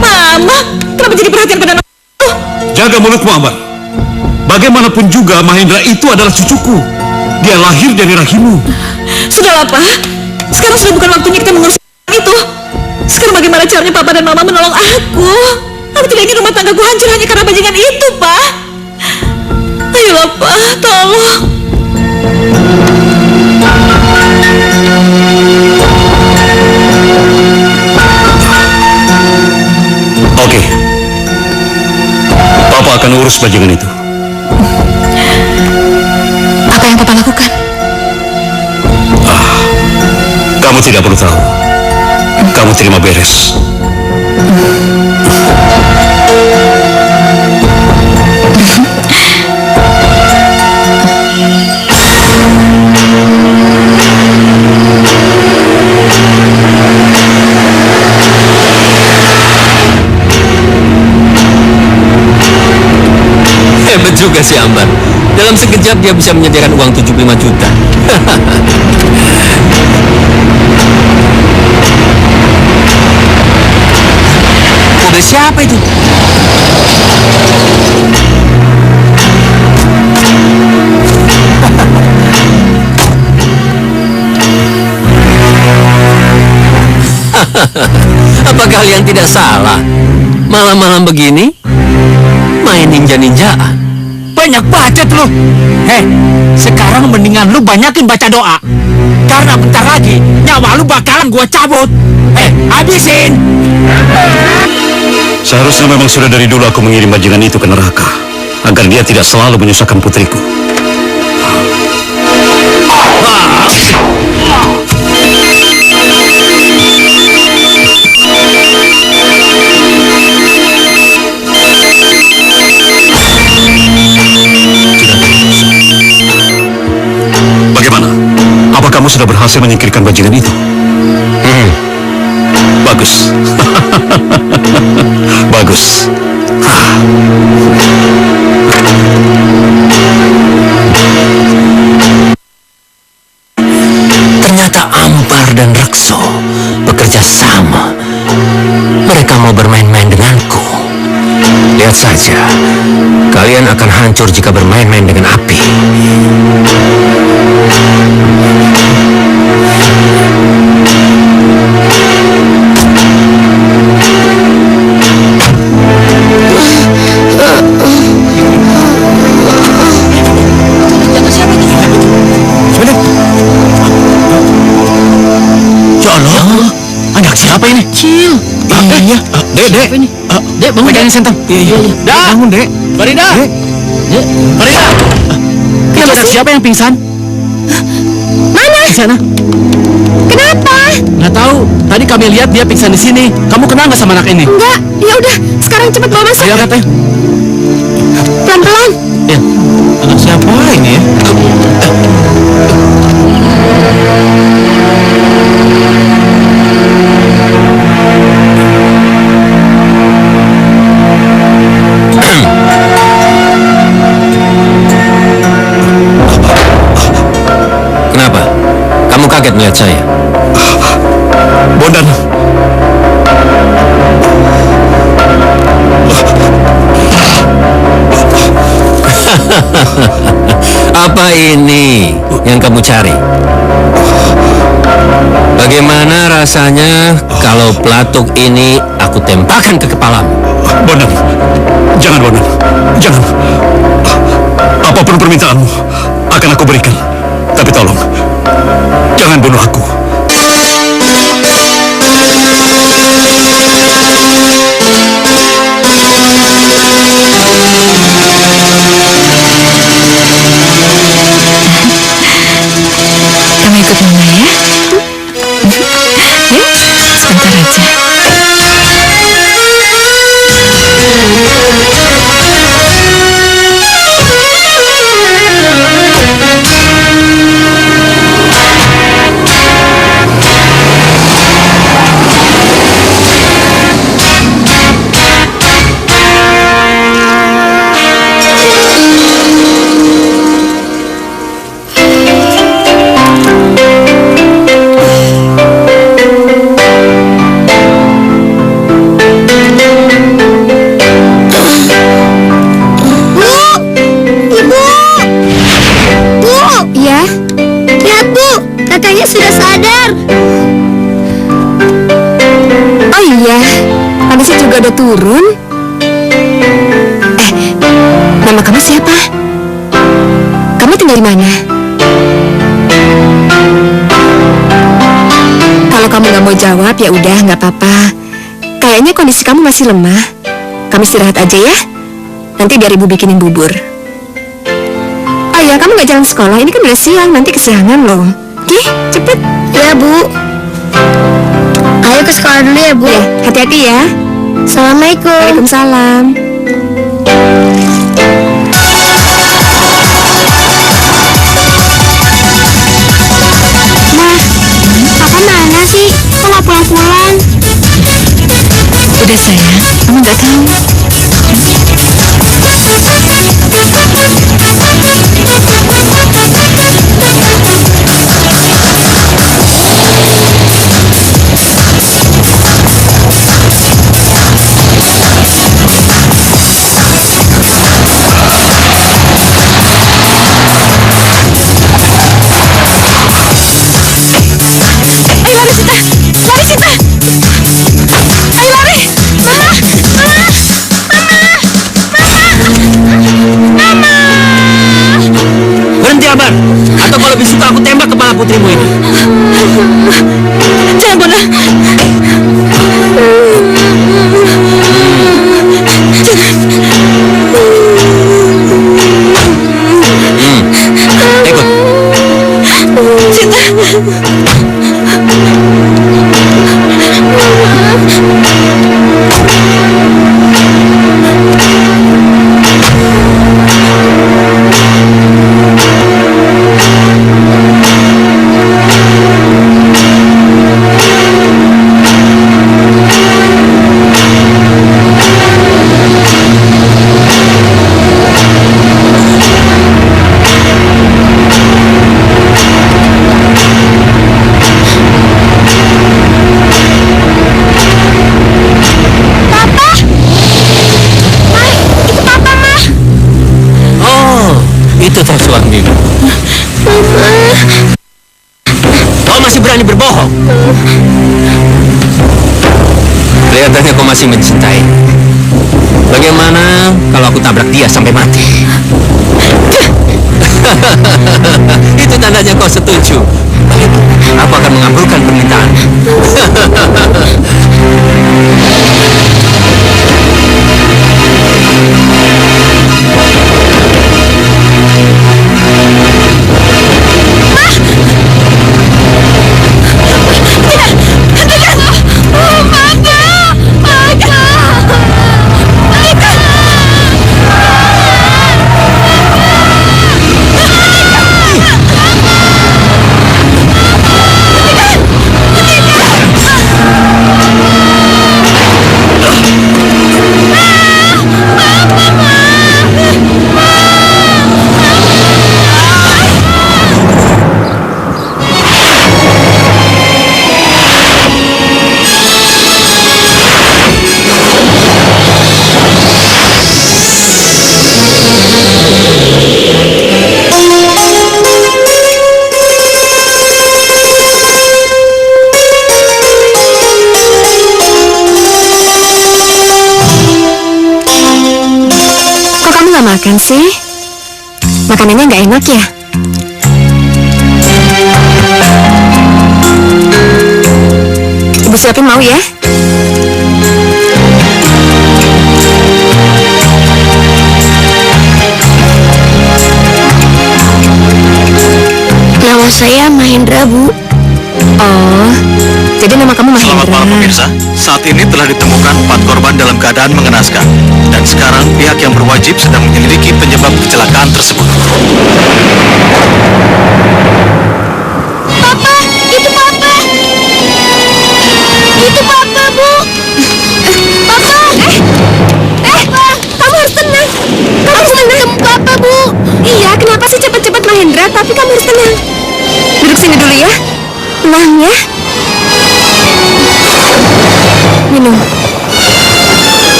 Mama, kenapa jadi perhatian pada anak itu? Jaga mulutmu, Ambar. Bagaimanapun juga Mahendra itu adalah cucuku. Dia lahir dari rahimmu. Sudahlah, Pak. Sekarang sudah bukan waktunya kita mengurus itu. Sekarang bagaimana caranya Papa dan Mama menolong aku? Aku tidak ingin rumah tanggaku hancur hanya karena bajingan itu, Pak. Ayolah, Pak, tolong. Oke. Papa akan urus bajingan itu. Apa yang Papa lakukan? Kamu tidak perlu tahu. Kamu terima beres. Hebat juga si Ambar. Dalam sekejap dia bisa menyediakan uang 75 juta. Mobil siapa itu? Apa kalian tidak salah? Malam-malam begini main ninja-ninjaan. Banyak bacot lu. Sekarang mendingan lu banyakin baca doa. Karena bentar lagi nyawa lu bakalan gua cabut. Habisin. Seharusnya memang sudah dari dulu aku mengirim bajingan itu ke neraka, agar dia tidak selalu menyusahkan putriku. Bagaimana? Apa kamu sudah berhasil menyingkirkan bajingan itu? Bagus. Bagus. Ternyata Ambar dan Rekso bekerja sama. Mereka mau bermain-main denganku. Lihat saja, kalian akan hancur jika bermain-main dengan api. Anak siapa ini? Cil. Iya. Dek. Dek, bangun. Pegangin sentang. Iya. Dek, bangun, Dek. Farida. Dek. Farida. Itu anak siapa yang pingsan? Mana? Di sana. Kenapa? Nggak tahu. Tadi kami lihat dia pingsan di sini. Kamu kenal nggak sama anak ini? Enggak. Ya udah, sekarang cepat bawa masuk. Ayo, katanya. Pelan-pelan. Ya. Anak siapa ini ya? Kenapa? Kamu kaget melihat saya? Bondan. Apa ini yang kamu cari? Bagaimana rasanya kalau pelatuk ini aku tempakkan ke kepalamu? Bondan. Jangan, Bondan. Jangan. Apapun permintaanmu akan aku berikan. Tapi tolong, jangan bunuh aku. Kamu ikut Mama ya? Yuk, sebentar aja. juga udah turun. Nama kamu siapa? Kamu tinggal di mana? Kalau kamu nggak mau jawab, ya udah, nggak apa-apa. Kayaknya kondisi kamu masih lemah. Kamu istirahat aja ya. Nanti biar ibu bikinin bubur. Oh ya, kamu nggak jalan sekolah. Ini kan udah siang, nanti kesiangan loh. Oke, cepet. Ya, Bu. Ayo ke sekolah dulu ya, Bu. Ya, hati-hati ya. Assalamualaikum. Waalaikumsalam. Papa mana sih? Kok nggak pulang-pulang? Udah sayang, kamu nggak tahu. Atau kalau lebih suka aku tembak kepala putrimu ini. Jangan, Bona. Ikut. Cinta. Itu toh suamimu. Kau masih berani berbohong. Kelihatannya kau masih mencintai. Bagaimana kalau aku tabrak dia sampai mati? Itu tandanya kau setuju. Aku akan mengabulkan permintaan. Makan sih? Makanannya nggak enak ya? Ibu siapin mau ya? Nama saya Mahendra, Bu. Oh, jadi nama kamu Mahendra. Selamat malam pemirsa. Saat ini telah ditemukan 4 korban dalam keadaan mengenaskan. Dan sekarang pihak yang berwajib sedang menyelidiki penyebab kecelakaan tersebut. Papa, itu Papa. Itu Papa, Bu. Papa. Papa, kamu harus tenang. Kamu harus tenang. Papa, Bu. Iya, kenapa sih cepat-cepat Mahendra? Tapi kamu harus tenang. Duduk sini dulu ya. Tenang ya. Minum. Papa.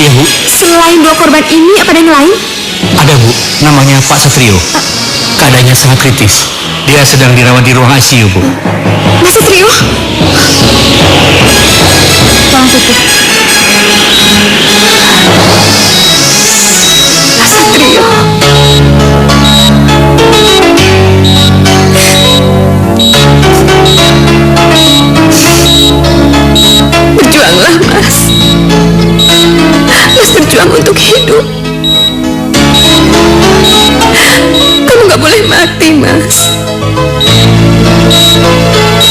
Iya, Bu. Selain 2 korban ini, apa ada yang lain? Ada, Bu. Namanya Pak Satrio. Keadaannya sangat kritis. Dia sedang dirawat di ruang ICU, Bu. Mas Satrio? Tolong tutup. Mas Satrio. Berjuanglah, Mas. Mas berjuang untuk hidup. Kamu gak boleh mati, Mas.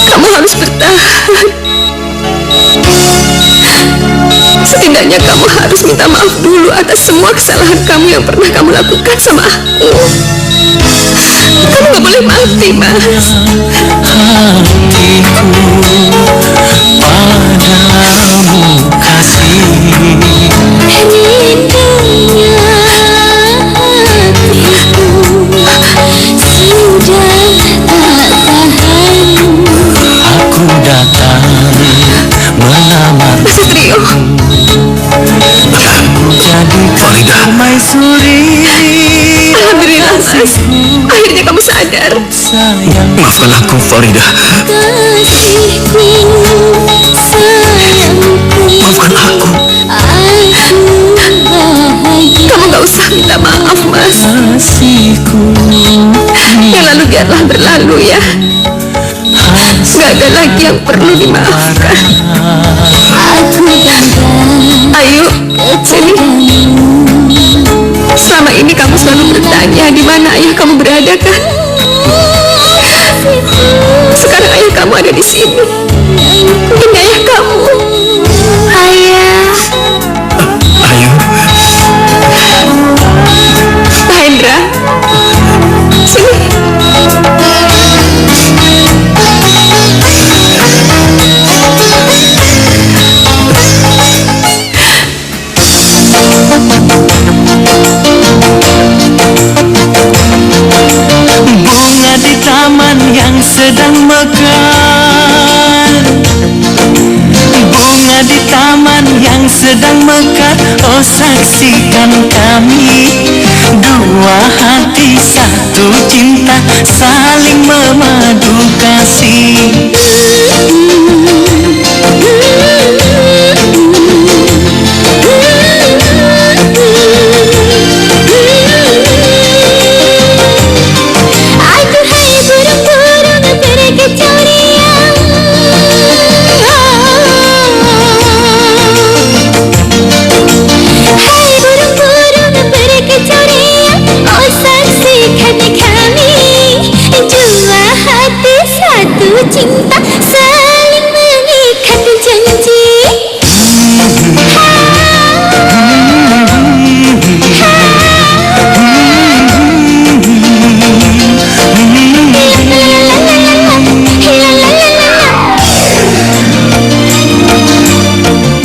Kamu harus bertahan. Setidaknya kamu harus minta maaf dulu atas semua kesalahan kamu yang pernah kamu lakukan sama aku. Kamu gak boleh mati, Mas. Hatiku padamu kasih, Indahnya hatiku sudah tak tahan. aku datang melamar Mas Satrio. jadi permaisuri. Alhamdulillah, Mas. Akhirnya kamu sadar. Sayang, Maafkan aku, Farida. Kasihku, sayangku, Maafkan aku. aku bahagia. Kamu gak usah minta maaf, Mas. kasihku, Yang lalu biarlah berlalu ya. Gak ada lagi yang perlu dimaafkan. Aku bangga Ayo, sini. Selama ini kamu selalu bertanya di mana ayah kamu berada, kan? Sekarang ayah kamu ada di sini. Ini ayah kamu. Ayah. Ayo. Mahendra. Sini. bunga di taman yang sedang mekar, bunga di taman yang sedang mekar. Oh, saksikan kami, dua hati satu cinta, saling memadu kasih.